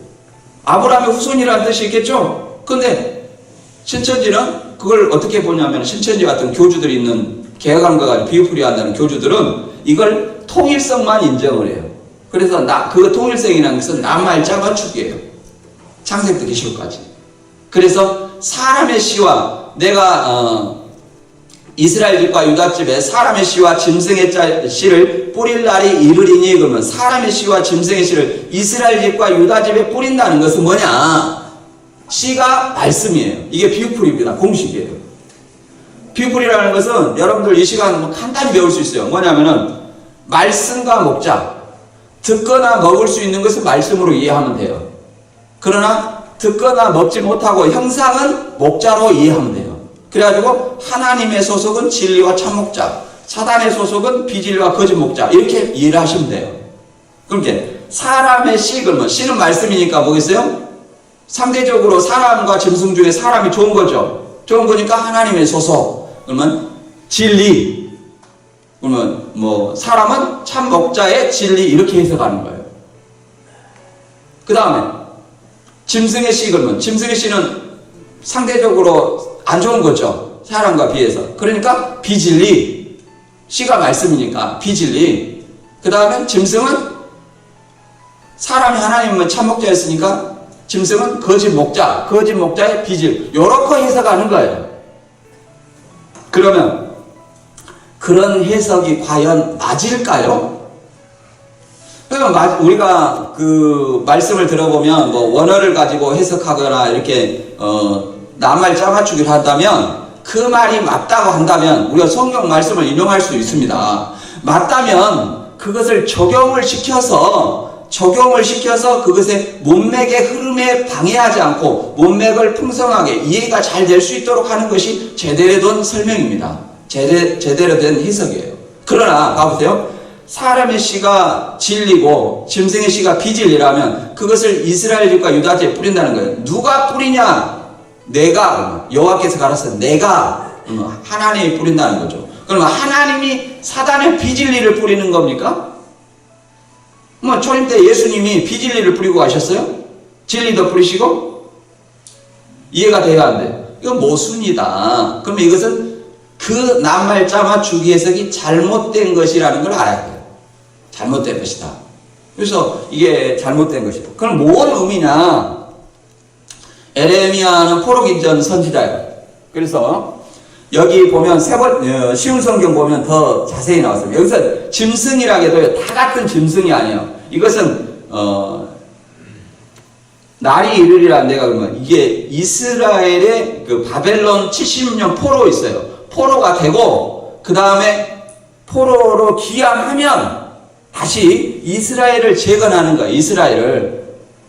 아브라함의 후손이라는 뜻이 있겠죠? 근데 신천지는 그걸 어떻게 보냐면 신천지 같은 교주들이 있는 개혁한과 같은 비유풀이 한다는 교주들은 이걸 통일성만 인정을 해요. 그래서 그 통일성이라는 것은 낱말 짜맞추기예요. 창세부터 계시록까지. 그래서 사람의 씨와 내가 이스라엘 집과 유다 집에 사람의 씨와 짐승의 씨를 뿌릴 날이 이르리니 그러면 사람의 씨와 짐승의 씨를 이스라엘 집과 유다 집에 뿌린다는 것은 뭐냐? 씨가 말씀이에요. 이게 비유풀입니다. 공식이에요. 비유풀이라는 것은 여러분들 이 시간 간단히 배울 수 있어요. 뭐냐면은 말씀과 목자, 듣거나 먹을 수 있는 것은 말씀으로 이해하면 돼요. 그러나 듣거나 먹지 못하고 형상은 목자로 이해하면 돼요. 그래가지고 하나님의 소속은 진리와 참목자, 사단의 소속은 비진리와 거짓 목자, 이렇게 이해를 하시면 돼요. 그러니까 사람의 씨, 그러면 씨는 말씀이니까 뭐겠어요? 상대적으로 사람과 짐승 중에 사람이 좋은 거죠. 좋은 거니까 하나님의 소속. 그러면 진리. 그러면 사람은 참 목자의 진리, 이렇게 해석하는 거예요. 그 다음에 짐승의 씨, 그러면 짐승의 씨는 상대적으로 안 좋은 거죠. 사람과 비해서. 그러니까 비진리. 씨가 말씀이니까 비진리. 그 다음에 짐승은 사람이 하나님은 참 목자였으니까 짐승은 거짓 목자. 거짓 목자의 비질. 요렇게 해석하는 거예요. 그러면 그런 해석이 과연 맞을까요? 우리가 그 말씀을 들어보면 뭐 원어를 가지고 해석하거나 이렇게 낱말 짜맞추기를 한다면 그 말이 맞다고 한다면 우리가 성경 말씀을 인용할 수 있습니다. 맞다면 그것을 적용을 시켜서 그것의 문맥의 흐름에 방해하지 않고 문맥을 풍성하게 이해가 잘 될 수 있도록 하는 것이 제대로 된 설명입니다. 제대로 된 해석이에요. 그러나 봐보세요. 사람의 씨가 진리고 짐승의 씨가 비진리라면 그것을 이스라엘과 유다지에 뿌린다는 거예요. 누가 뿌리냐? 내가, 여호와께서 가라사 내가, 하나님이 뿌린다는 거죠. 그러면 하나님이 사단의 비진리를 뿌리는 겁니까? 뭐 초림 때 예수님이 비진리를 뿌리고 가셨어요? 진리도 뿌리시고? 이해가 돼야 안 돼. 이건 모순이다. 그러면 이것은 그 낱말 짜맞추기 해석이 잘못된 것이라는 걸 알아야 돼요. 잘못된 것이다. 그래서 이게 잘못된 것이다. 그럼 뭔 의미냐? 에레미야는 포로기전 선지자예요. 그래서 여기 보면 쉬운 성경 보면 더 자세히 나왔습니다. 여기서 짐승이라고 해도 다 같은 짐승이 아니에요. 이것은 날이 이르리라 내가 그러면 이게 이스라엘의 그 바벨론 70년 포로 있어요. 포로가 되고 그 다음에 포로로 귀환하면 다시 이스라엘을 재건하는 거예요. 이스라엘을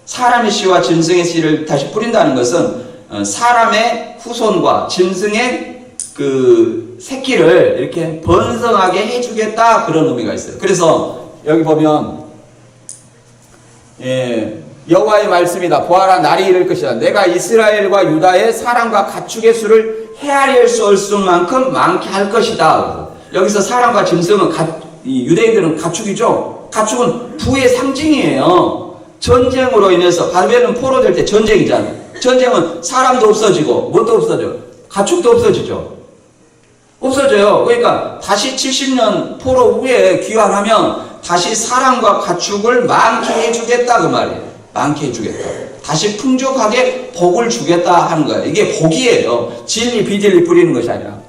사람의 씨와 짐승의 씨를 다시 뿌린다는 것은 사람의 후손과 짐승의 그 새끼를 이렇게 번성하게 해주겠다 그런 의미가 있어요. 그래서 여기 보면 여호와의 말씀이다. 보아라 날이 이를 것이다. 내가 이스라엘과 유다의 사람과 가축의 수를 헤아릴 수 없을 만큼 많게 할 것이다. 여기서 사람과 짐승은 유대인들은 가축이죠. 가축은 부의 상징이에요. 전쟁으로 인해서 바벨론 포로될 때 전쟁이잖아요. 전쟁은 사람도 없어지고 뭣도 없어져요. 가축도 없어지죠. 없어져요. 그러니까 다시 70년 포로 후에 귀환하면 다시 사람과 가축을 많게 해주겠다 그 말이에요. 많게 해주겠다. 다시 풍족하게 복을 주겠다 하는 거예요. 이게 복이에요. 진리 비진리 뿌리는 것이 아니라.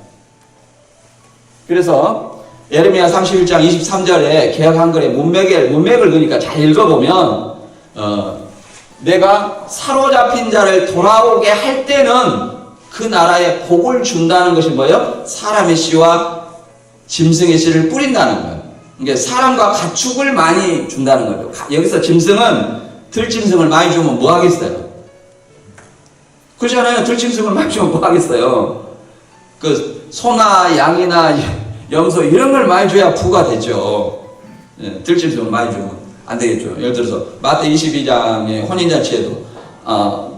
그래서 예레미야 31장 23절에 개역 한글에 문맥을 그러니까 잘 읽어보면 내가 사로잡힌 자를 돌아오게 할 때는 그 나라에 복을 준다는 것이 뭐예요? 사람의 씨와 짐승의 씨를 뿌린다는 거예요. 그러니까 사람과 가축을 많이 준다는 거죠. 여기서 짐승은 들짐승을 많이 주면 뭐 하겠어요? 그렇잖아요. 들짐승을 많이 주면 뭐 하겠어요? 그 소나 양이나 염소 이런 걸 많이 줘야 부가 되죠. 들짐승을 많이 주면 안 되겠죠. 예를 들어서 마태 22장의 혼인잔치에도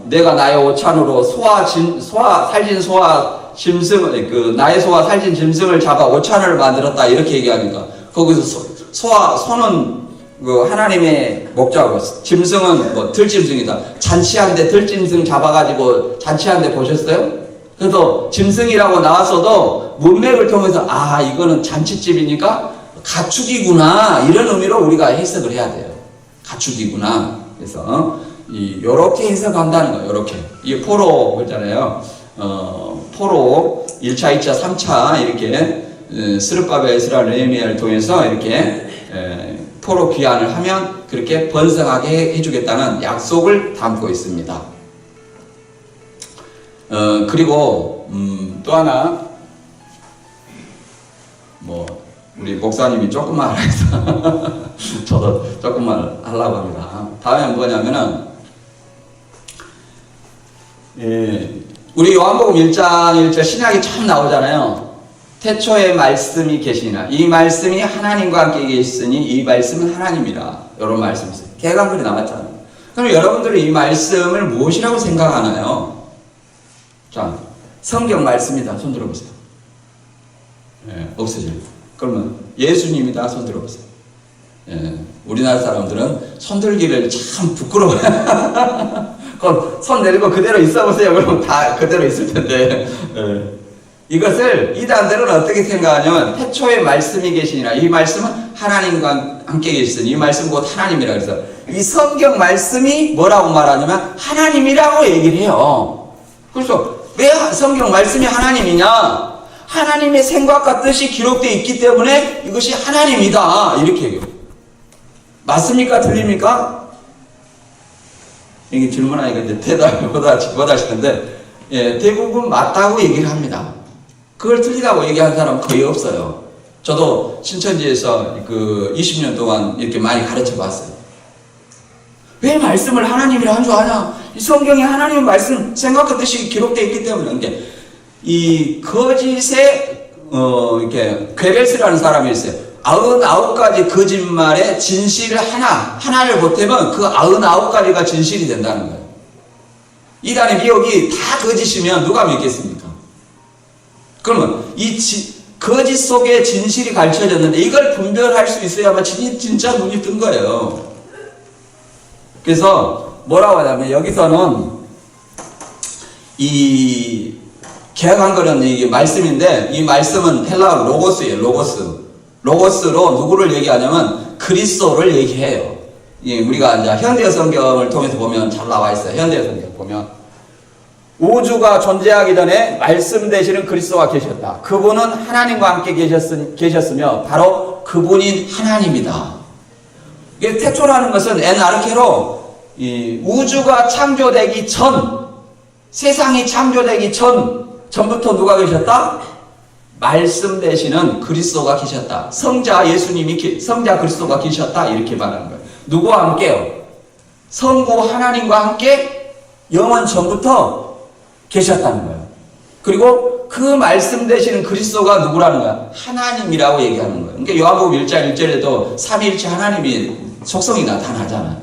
내가 나의 오찬으로 살진 소와 짐승을 나의 소와 살진 짐승을 잡아 오찬을 만들었다 이렇게 얘기하니까 거기서 소는 그 하나님의 목자고 짐승은 뭐 들짐승이다. 잔치한데 들짐승 잡아가지고 잔치한데 보셨어요? 그래서 짐승이라고 나왔어도 문맥을 통해서 이거는 잔치집이니까 가축이구나 이런 의미로 우리가 해석을 해야 돼요. 가축이구나. 그래서 요렇게 해석한다는 거예요. 요렇게 이 포로 있잖아요. 포로 1차, 2차, 3차 이렇게 스룹바벨, 에스라, 느헤미야를 통해서 이렇게 포로 귀환을 하면 그렇게 번성하게 해주겠다는 약속을 담고 있습니다. 그리고 또 하나 우리 목사님이 조금만 하라 해서 저도 조금만 하려고 합니다. 다음에 뭐냐면은 우리 요한복음 1장 1절 신약이 처음 나오잖아요. 태초에 말씀이 계시니라. 이 말씀이 하나님과 함께 계시으니 이 말씀은 하나님이라. 이런 말씀이 있어요. 개강글이 나왔잖아요. 그럼 여러분들은 이 말씀을 무엇이라고 생각하나요? 자, 성경 말씀이다. 손 들어보세요. 없으죠. 그러면 예수님이다. 손 들어보세요. 우리나라 사람들은 손 들기를 참 부끄러워해요. 손 내리고 그대로 있어보세요. 그러면 다 그대로 있을 텐데. 이것을 이단들은 어떻게 생각하냐면 태초에 말씀이 계시니라. 이 말씀은 하나님과 함께 계시으니 이 말씀 곧 하나님이라. 그래서 이 성경 말씀이 뭐라고 말하냐면 하나님이라고 얘기를 해요. 그래서 왜 성경 말씀이 하나님이냐? 하나님의 생각과 뜻이 기록되어 있기 때문에 이것이 하나님이다. 이렇게 얘기해요. 맞습니까? 틀립니까? 이게 질문하니까 이제 대답을 못 하시는데, 예, 대부분 맞다고 얘기를 합니다. 그걸 틀리다고 얘기하는 사람은 거의 없어요. 저도 신천지에서 그 20년 동안 이렇게 많이 가르쳐 봤어요. 왜 말씀을 하나님이라 한 줄 아냐? 이 성경에 하나님의 말씀, 생각과 뜻이 기록되어 있기 때문에. 그러니까 이 거짓의, 이렇게, 괴벨스라는 사람이 있어요. 99가지 거짓말의 진실을 하나를 보태면 그 99가지가 진실이 된다는 거예요. 이단의 미혹이 다 거짓이면 누가 믿겠습니까? 그러면 이 거짓 속에 진실이 가르쳐졌는데 이걸 분별할 수 있어야만 진짜 눈이 뜬 거예요. 그래서 뭐라고 하냐면 여기서는 이 개혁한 거는 이게 말씀인데 이 말씀은 헬라어 로고스예요. 로고스로 누구를 얘기하냐면 그리스도를 얘기해요. 예, 우리가 이제 현대 성경을 통해서 보면 잘 나와 있어요. 현대 성경 보면 우주가 존재하기 전에 말씀 되시는 그리스도가 계셨다. 그분은 하나님과 함께 계셨으며 바로 그분인 하나님이다. 이게 태초라는 것은 엔아르케로 이 우주가 창조되기 전, 세상이 창조되기 전부터 누가 계셨다? 말씀 되시는 그리스도가 계셨다. 성자 그리스도가 계셨다. 이렇게 말하는 거예요. 누구와 함께요? 성부 하나님과 함께 영원 전부터 계셨다는 거예요. 그리고 그 말씀 되시는 그리스도가 누구라는 거야? 하나님이라고 얘기하는 거예요. 그러니까 요한복음 1장 1절에도 삼위일체 하나님이 속성이 나타나잖아요.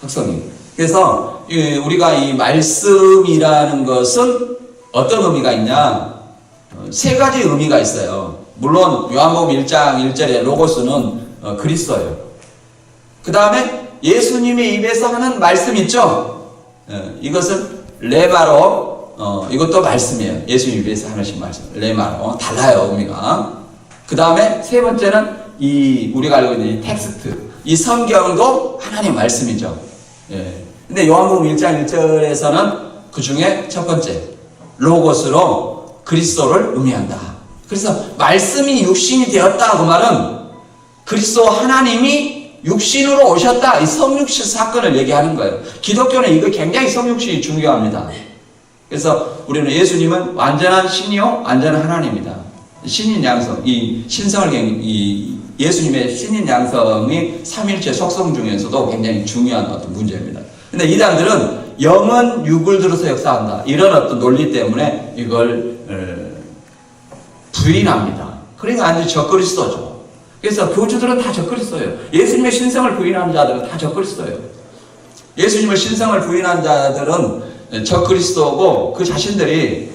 속성이. 그래서 우리가 이 말씀이라는 것은 어떤 의미가 있냐? 세 가지 의미가 있어요. 물론 요한복음 1장 1절에 로고스는 그리스도예요. 그 다음에 예수님의 입에서 하는 말씀 있죠? 이것은 레마로 이것도 말씀이에요. 예수님 입에서 하나씩 말씀. 레마로 달라요 의미가. 그 다음에 세 번째는 우리가 알고 있는 이 텍스트. 이 성경도 하나님의 말씀이죠. 예. 근데 요한복음 1장 1절에서는 그 중에 첫 번째 로고스로 그리스도를 의미한다. 그래서 말씀이 육신이 되었다 그 말은 그리스도 하나님이 육신으로 오셨다. 이 성육신 사건을 얘기하는 거예요. 기독교는 이거 굉장히 성육신이 중요합니다. 그래서 우리는 예수님은 완전한 신이요 완전한 하나님이다. 신인 양성, 이 신성을 이 예수님의 신인 양성이 삼일체 속성 중에서도 굉장히 중요한 어떤 문제입니다. 근데 이단들은 영은 육을 들어서 역사한다. 이런 어떤 논리 때문에 이걸 부인합니다. 그러니까 완전히 적그리스도죠. 그래서 교주들은 다 적그리스도예요. 예수님의 신성을 부인하는 자들은 다 적그리스도예요. 예수님의 신성을 부인한 자들은 적그리스도고 그 자신들이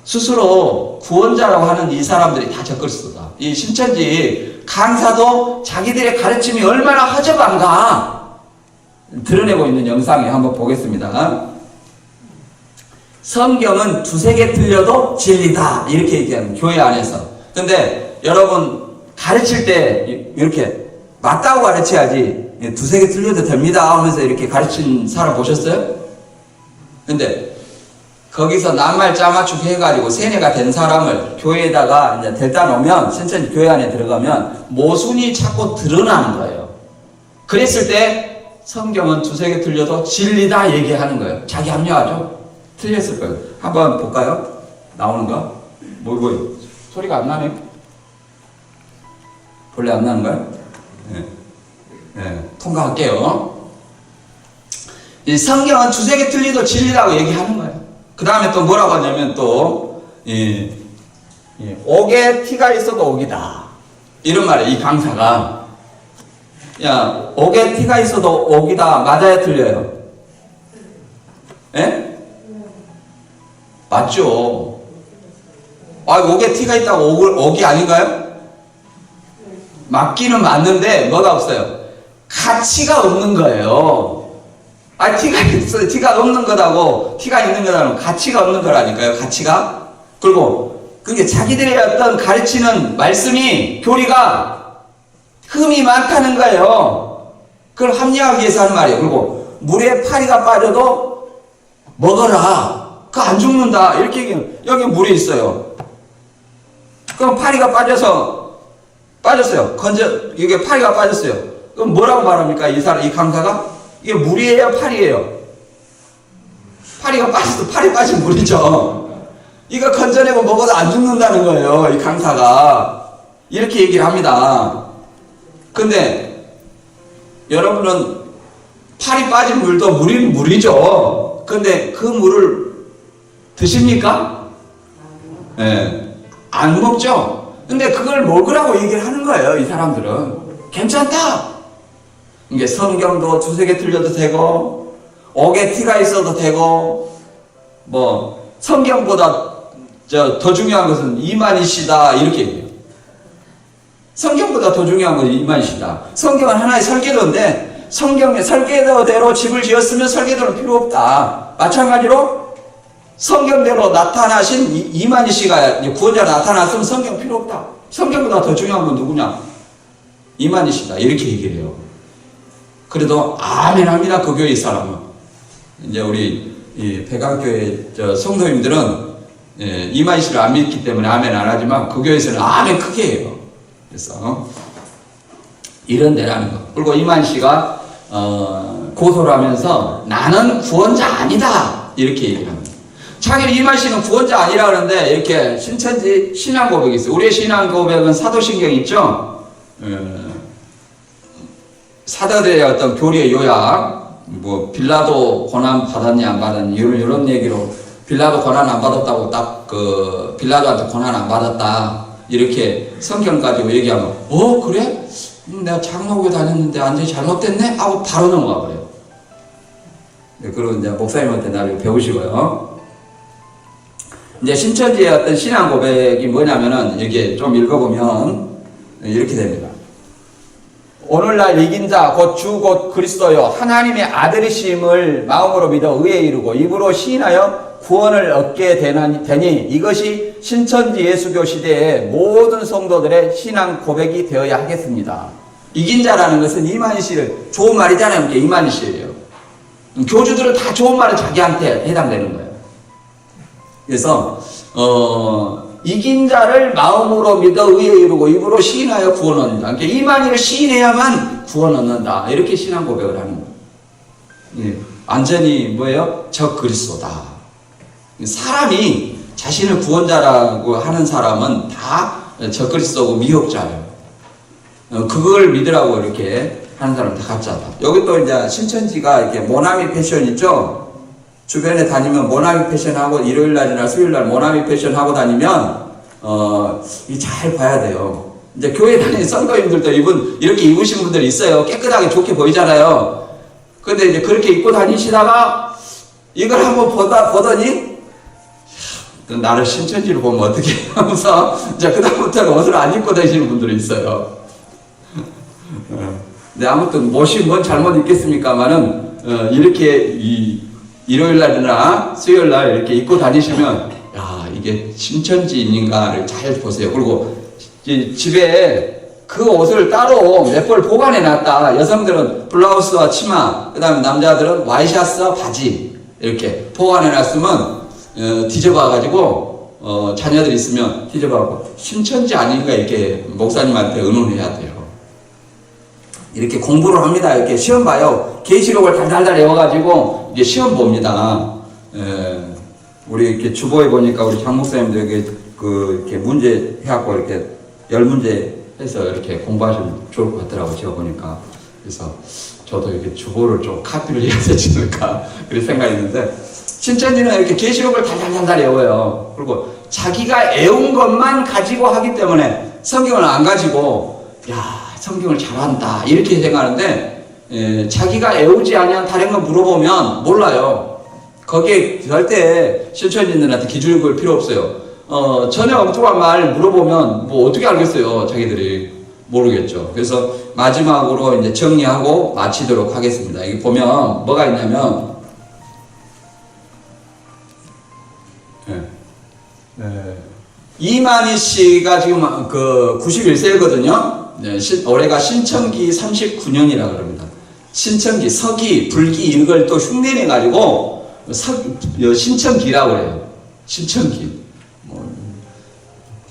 스스로 구원자라고 하는 이 사람들이 다 적그리스도다. 이 신천지 강사도 자기들의 가르침이 얼마나 허접한가 드러내고 있는 영상에 한번 보겠습니다. 성경은 두세 개 틀려도 진리다 이렇게 얘기하는 교회 안에서. 근데 여러분 가르칠 때 이렇게 맞다고 가르쳐야지 두세 개 틀려도 됩니다 하면서 이렇게 가르친 사람 보셨어요? 근데 거기서 낱말 짜맞추기 해가지고 세뇌가 된 사람을 교회에다가 이제 데려다 놓으면 신천지 교회 안에 들어가면 모순이 자꾸 드러나는 거예요. 그랬을 때 성경은 두세 개 틀려도 진리다 얘기하는 거예요. 자기 합리화죠? 틀렸을 거예요. 한번 볼까요? 나오는 거? 뭐 소리가 안 나네? 본래 안 나는 거예요? 네. 통과할게요. 이 성경은 두세 개 틀리도 진리라고 얘기하는 거예요. 그 다음에 또 뭐라고 하냐면 또, 옥에 티가 있어도 옥이다. 이런 말이에요, 이 강사가. 야, 옥에 티가 있어도 옥이다. 맞아요, 틀려요? 예? 맞죠? 옥에 티가 있다고 옥이 아닌가요? 맞기는 맞는데, 뭐가 없어요? 가치가 없는 거예요. 티가 있어요. 티가 없는 거다고, 티가 있는 거다는 가치가 없는 거라니까요, 가치가. 그리고, 그게 자기들의 어떤 가르치는 말씀이, 교리가 흠이 많다는 거예요. 그걸 합리화하기 위해서 하는 말이에요. 그리고, 물에 파리가 빠져도 먹어라. 그거 안 죽는다. 이렇게 얘기해요. 여기 물이 있어요. 그럼 파리가 빠졌어요. 이게 파리가 빠졌어요. 그럼 뭐라고 말합니까? 이 강사가? 이게 물이에요? 파리예요? 파리가 빠져도 파리 빠진 물이죠. 이거 건져내고 먹어도 안 죽는다는 거예요. 이 강사가. 이렇게 얘기를 합니다. 근데 여러분은 파리 빠진 물도 물이죠. 근데 그 물을 드십니까? 네. 안 먹죠. 근데 그걸 먹으라고 얘기를 하는 거예요. 이 사람들은. 괜찮다. 이게 성경도 두세 개 틀려도 되고, 옥에 티가 있어도 되고, 뭐 성경보다 더 중요한 것은 이만희시다 이렇게 얘기해요. 성경보다 더 중요한 것은 이만희시다. 성경은 하나의 설계도인데 성경의 설계도대로 집을 지었으면 설계도는 필요 없다. 마찬가지로 성경대로 나타나신 이만희 씨가 구원자 나타났으면 성경 필요 없다. 성경보다 더 중요한 건 누구냐? 이만희 씨다. 이렇게 얘기를 해요. 그래도 아멘 합니다. 그 교회 사람은. 이제 우리 이 백악교회 성도님들은 이만희 씨를 안 믿기 때문에 아멘 안 하지만 그 교회에서는 아멘 크게 해요. 그래서 이런 데라는 거. 그리고 이만희 씨가 고소를 하면서 나는 구원자 아니다 이렇게 얘기합니다. 자기는 이만희 씨는 구원자 아니라 그러는데 이렇게 신천지 신앙 고백이 있어요. 우리의 신앙 고백은 사도신경 있죠. 사도들의 어떤 교리의 요약, 뭐 빌라도 고난 받았냐 안 받았냐 이런 얘기로 빌라도 고난 안 받았다고 딱 그 빌라도한테 고난 안 받았다 이렇게 성경 가지고 얘기하면 그래? 내가 장로교회 다녔는데 완전히 잘못됐네? 하고 바로 넘어가 버려요. 그리고 이제 목사님한테 나를 배우시고요. 이제 신천지의 어떤 신앙 고백이 뭐냐면은 이게 좀 읽어보면 이렇게 됩니다. 오늘날 이긴 자 곧 주 곧 그리스도요 하나님의 아들이심을 마음으로 믿어 의에 이르고 입으로 시인하여 구원을 얻게 되니 이것이 신천지 예수교 시대의 모든 성도들의 신앙 고백이 되어야 하겠습니다. 이긴 자라는 것은 이만희 씨를 좋은 말이잖아요. 이만희 씨예요. 교주들은 다 좋은 말은 자기한테 해당되는 거예요. 그래서 이긴 자를 마음으로 믿어 의에 이르고 입으로 시인하여 구원 얻는다. 그러니까 이만희를 시인해야만 구원 얻는다. 이렇게 신앙 고백을 하는 거예요. 완전히 뭐예요? 적 그리스도다. 사람이 자신을 구원자라고 하는 사람은 다 적 그리스도고 미혹자예요. 그걸 믿으라고 이렇게 하는 사람 다 가짜다. 여기 또 이제 신천지가 이렇게 모나미 패션 있죠? 주변에 다니면 모나미 패션 하고 일요일 날이나 수요일 날 모나미 패션 하고 다니면 잘 봐야 돼요. 이제 교회 다니는 성도님들도 이렇게 입으신 분들이 있어요. 깨끗하게 좋게 보이잖아요. 근데 이제 그렇게 입고 다니시다가 이걸 한번 보더니 나를 신천지로 보면 어떻게 하면서 이제 그다음부터는 옷을 안 입고 다니시는 분들이 있어요. 근데 아무튼 못이 뭔 잘못 있겠습니까만은 이렇게 일요일 날이나 수요일 날 이렇게 입고 다니시면 이게 신천지인가를 잘 보세요. 그리고 집에 그 옷을 따로 몇 벌 보관해 놨다. 여성들은 블라우스와 치마, 그 다음에 남자들은 와이셔츠와 바지 이렇게 보관해 놨으면 뒤져봐가지고 자녀들 있으면 뒤져봐고 신천지 아닌가 이렇게 목사님한테 의논해야 돼요. 이렇게 공부를 합니다. 이렇게 시험 봐요. 계시록을 달달달 외워가지고 이게 시험 봅니다. 우리 이렇게 주보에 보니까 우리 장 목사님도 이렇게 문제 해갖고 이렇게 10문제 해서 이렇게 공부하시면 좋을 것 같더라고요. 제가 보니까. 그래서 저도 이렇게 주보를 좀 카피를 해야 되지 않을까 그렇게 생각했는데 신천지는 이렇게 계시록을 달달달달 외워요. 그리고 자기가 애운 것만 가지고 하기 때문에 성경을 안 가지고 성경을 잘한다 이렇게 생각하는데 자기가 애우지 아니한 다른 거 물어보면 몰라요. 거기에 절대 신천지인들한테 기준을 걸 필요 없어요. 전혀 엉뚱한 말 물어보면 뭐 어떻게 알겠어요. 자기들이 모르겠죠. 그래서 마지막으로 이제 정리하고 마치도록 하겠습니다. 여기 보면 뭐가 있냐면 이만희 씨가 지금 그 91세거든요. 올해가 신천기 39년이라 그럽니다. 신천기, 서기, 불기 이걸 또 흉내내 가지고 신천기라고 해요. 신천기.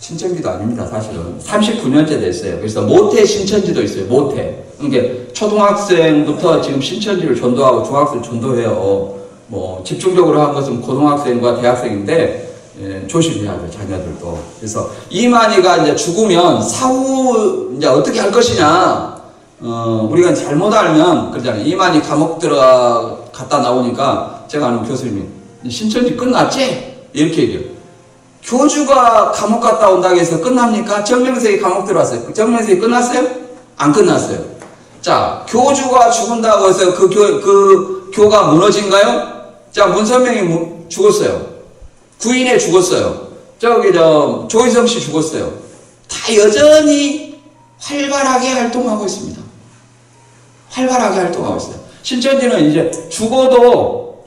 신천지도 아닙니다. 사실은 39년째 됐어요. 그래서 모태 신천지도 있어요. 모태. 그러니까 초등학생부터 지금 신천지를 전도하고 중학생 전도해요. 뭐 집중적으로 한 것은 고등학생과 대학생인데 조심해야 돼, 자녀들도. 그래서 이만희가 이제 죽으면 사후 이제 어떻게 할 것이냐. 우리가 잘못 알면 그러잖아요. 이만희 감옥 들어갔다 나오니까 제가 아는 교수님이 신천지 끝났지? 이렇게 얘기해요. 교주가 감옥 갔다 온다고 해서 끝납니까? 정명석이 감옥 들어왔어요. 정명석이 끝났어요? 안 끝났어요. 자, 교주가 죽은다고 해서 그 교가 무너진가요? 자, 문선명이 죽었어요. 구인에 죽었어요. 조희성 씨 죽었어요. 다 여전히 활발하게 활동하고 있습니다. 활발하게 활동하고 있어요. 신천지는 이제 죽어도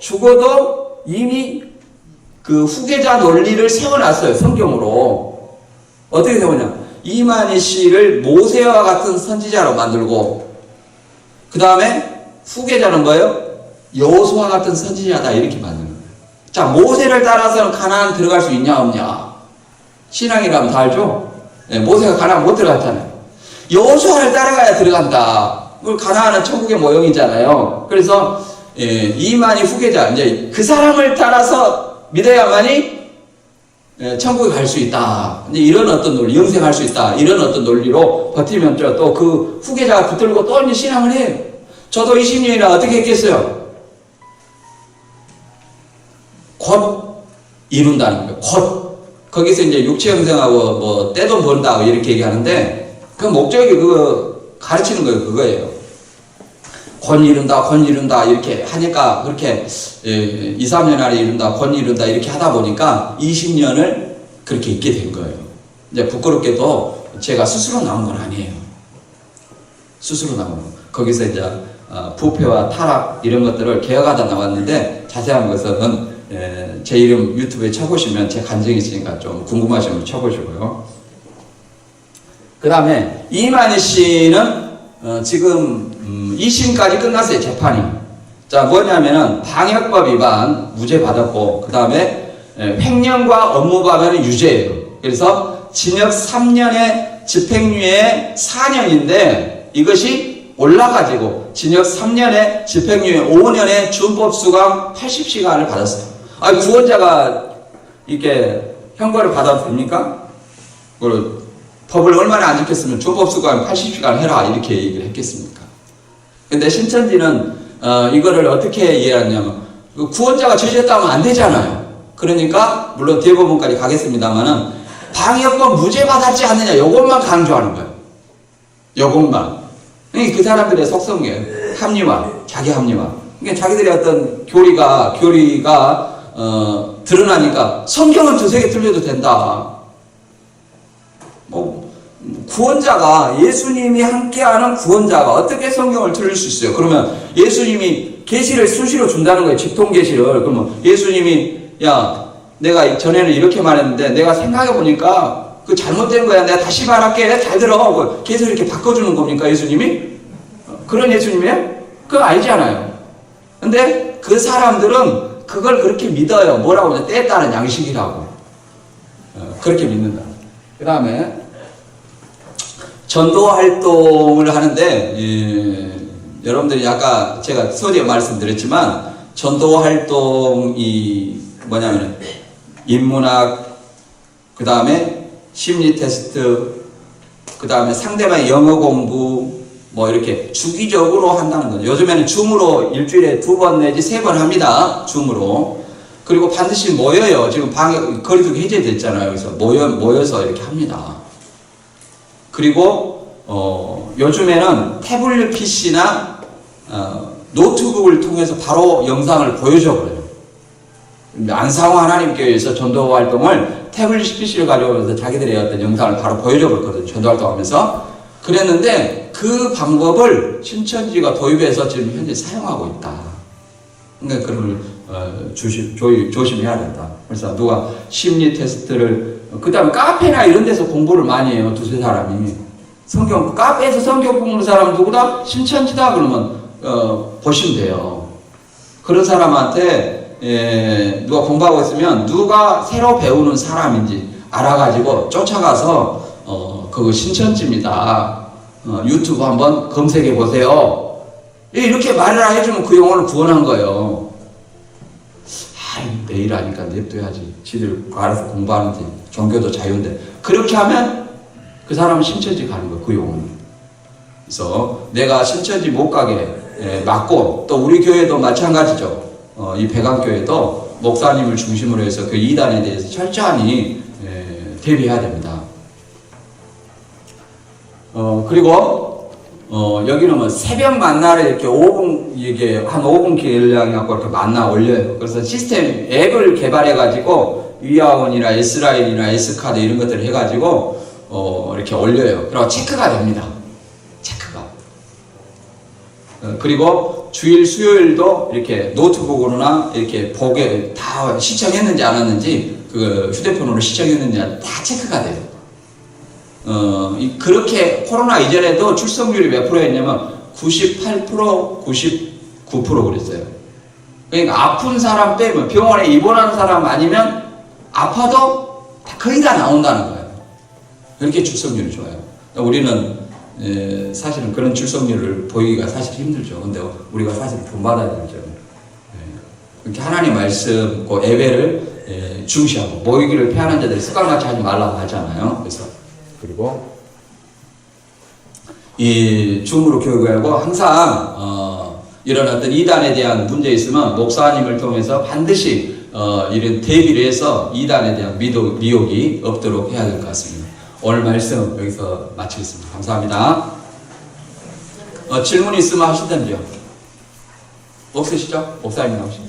이미 그 후계자 논리를 세워놨어요. 성경으로. 어떻게 세우냐. 이만희 씨를 모세와 같은 선지자로 만들고, 그 다음에 후계자는 뭐예요? 여호수아 같은 선지자다. 이렇게 만드는 거예요. 자, 모세를 따라서는 가나안 들어갈 수 있냐 없냐. 신앙이라면 다 알죠? 네, 모세가 가나안 못 들어갔잖아요. 여호수아를 따라가야 들어간다. 가나안은 천국의 모형이잖아요. 그래서 이만희 후계자, 이제 그 사람을 따라서 믿어야만이 천국에 갈 수 있다. 이제 이런 어떤 논리, 영생할 수 있다. 이런 어떤 논리로 버티면 또 그 후계자가 붙들고 또 이제 신앙을 해요. 저도 20년이나 어떻게 했겠어요? 곧 이룬다는 거예요. 곧. 거기서 이제 육체 형성하고 뭐 떼돈 번다고 이렇게 얘기하는데 그 목적이 그거 가르치는 거예요. 그거예요. 곧 이룬다 이렇게 하니까 그렇게 2, 3년 안에 이룬다, 곧 이룬다 이렇게 하다 보니까 20년을 그렇게 있게 된 거예요. 이제 부끄럽게도 제가 스스로 나온 건 아니에요. 스스로 나온 거. 거기서 이제 부패와 타락 이런 것들을 개혁하다 나왔는데 자세한 것은 제 이름 유튜브에 쳐보시면 제 간증이 있으니까 좀 궁금하시면 쳐보시고요. 그 다음에 이만희 씨는 지금 2심까지 끝났어요. 재판이. 자, 뭐냐면은 방역법 위반 무죄 받았고, 그 다음에 횡령과 업무방해는 유죄예요. 그래서 징역 3년에 집행유예 4년인데 이것이 올라가지고 징역 3년에 집행유예 5년에 준법 수감 80시간을 받았어요. 아, 구원자가 이렇게 형벌을 받아도 됩니까? 법을 얼마나 안 지켰으면 준법 수감 80시간 해라 이렇게 얘기를 했겠습니까? 근데 신천지는 이거를 어떻게 이해하냐면 구원자가 죄졌다면 안 되잖아요. 그러니까 물론 대법원까지 가겠습니다만은 방역법 무죄 받았지 않느냐 요것만 강조하는 거예요. 요것만. 그 사람들의 속성이에요. 합리화, 자기 합리화. 그러니까 자기들의 어떤 교리가 드러나니까 성경은 두세 개 틀려도 된다. 구원자가 예수님이 함께하는 구원자가 어떻게 성경을 틀릴 수 있어요? 그러면 예수님이 계시를 수시로 준다는 거예요. 직통 계시를. 그러면 예수님이 야 내가 전에는 이렇게 말했는데 내가 생각해 보니까 그 잘못된 거야. 내가 다시 말할게. 잘 들어. 계시를 이렇게 바꿔주는 겁니까 예수님이? 그런 예수님이에요? 그거 아니잖아요. 근데 그 사람들은 그걸 그렇게 믿어요. 뭐라고 하냐? 때에 따른 양식이라고. 그렇게 믿는다. 그 다음에 전도 활동을 하는데 여러분들이 아까 제가 서두에 말씀드렸지만 전도 활동이 뭐냐면 인문학, 그 다음에 심리 테스트, 그 다음에 상대방의 영어 공부 뭐 이렇게 주기적으로 한다는 거죠. 요즘에는 줌으로 일주일에 2번 내지 3번 합니다. 줌으로. 그리고 반드시 모여요. 지금 거리두기 해제됐잖아요. 그래서 모여서 이렇게 합니다. 그리고 요즘에는 태블릿 PC나 노트북을 통해서 바로 영상을 보여줘 버려요. 안상호 하나님교회에서 전도 활동을 태블릿 PC를 가져오면서 자기들의 어떤 영상을 바로 보여줘 버렸거든요. 전도 활동하면서. 그랬는데 그 방법을 신천지가 도입해서 지금 현재 사용하고 있다. 그러니까 그걸 조심해야 된다. 그래서 누가 심리 테스트를 그 다음에 카페나 이런 데서 공부를 많이 해요. 두세 사람이. 성경, 카페에서 성경 공부하는 사람은 누구다? 신천지다. 그러면, 보시면 돼요. 그런 사람한테, 누가 공부하고 있으면 누가 새로 배우는 사람인지, 알아가지고 쫓아가서 그거 신천지입니다. 유튜브 한번 검색해 보세요. 이렇게 말을 해주면 그 영혼을 구원한 거예요. 내일 하니까 냅둬야지. 지들 알아서 공부하는데 종교도 자유인데 그렇게 하면 그 사람은 신천지 가는 거예요. 그 영혼은. 그래서 내가 신천지 못 가게 막고 또 우리 교회도 마찬가지죠. 이 백안교회도 목사님을 중심으로 해서 그 이단에 대해서 철저히 대비해야 됩니다. 그리고 여기는 뭐 새벽 만나를 이렇게 5분 이게 한 5분 길냥 갖고 이렇게 만나 올려요. 그래서 시스템 앱을 개발해 가지고 위아원이나 S라인이나 S카드 이런 것들을 해 가지고 이렇게 올려요. 그리고 체크가 됩니다. 체크가. 그리고 주일 수요일도 이렇게 노트북으로나 이렇게 보게 다 시청했는지 안 했는지 그 휴대폰으로 시청했는지 다 체크가 돼요. 그렇게 코로나 이전에도 출석률이 몇 프로였냐면 98%, 99% 그랬어요. 그러니까 아픈 사람 빼면 병원에 입원하는 사람 아니면 아파도 거의 다 나온다는 거예요. 그렇게 출석률이 좋아요. 우리는 사실은 그런 출석률을 보이기가 사실 힘들죠. 근데 우리가 사실 본받아야 되죠. 이렇게 하나님 말씀, 그 예배를 중시하고 모이기를 피하는 자들이 습관같이 하지 말라고 하잖아요. 그래서 그리고 이 줌으로 교육을 하고 항상 이런 어떤 이단에 대한 문제 있으면 목사님을 통해서 반드시 이런 대비를 해서 이단에 대한 미혹이 없도록 해야 될 것 같습니다. 오늘 말씀 여기서 마치겠습니다. 감사합니다. 질문 있으면 하시던지요. 없으시죠? 목사님 나오시죠?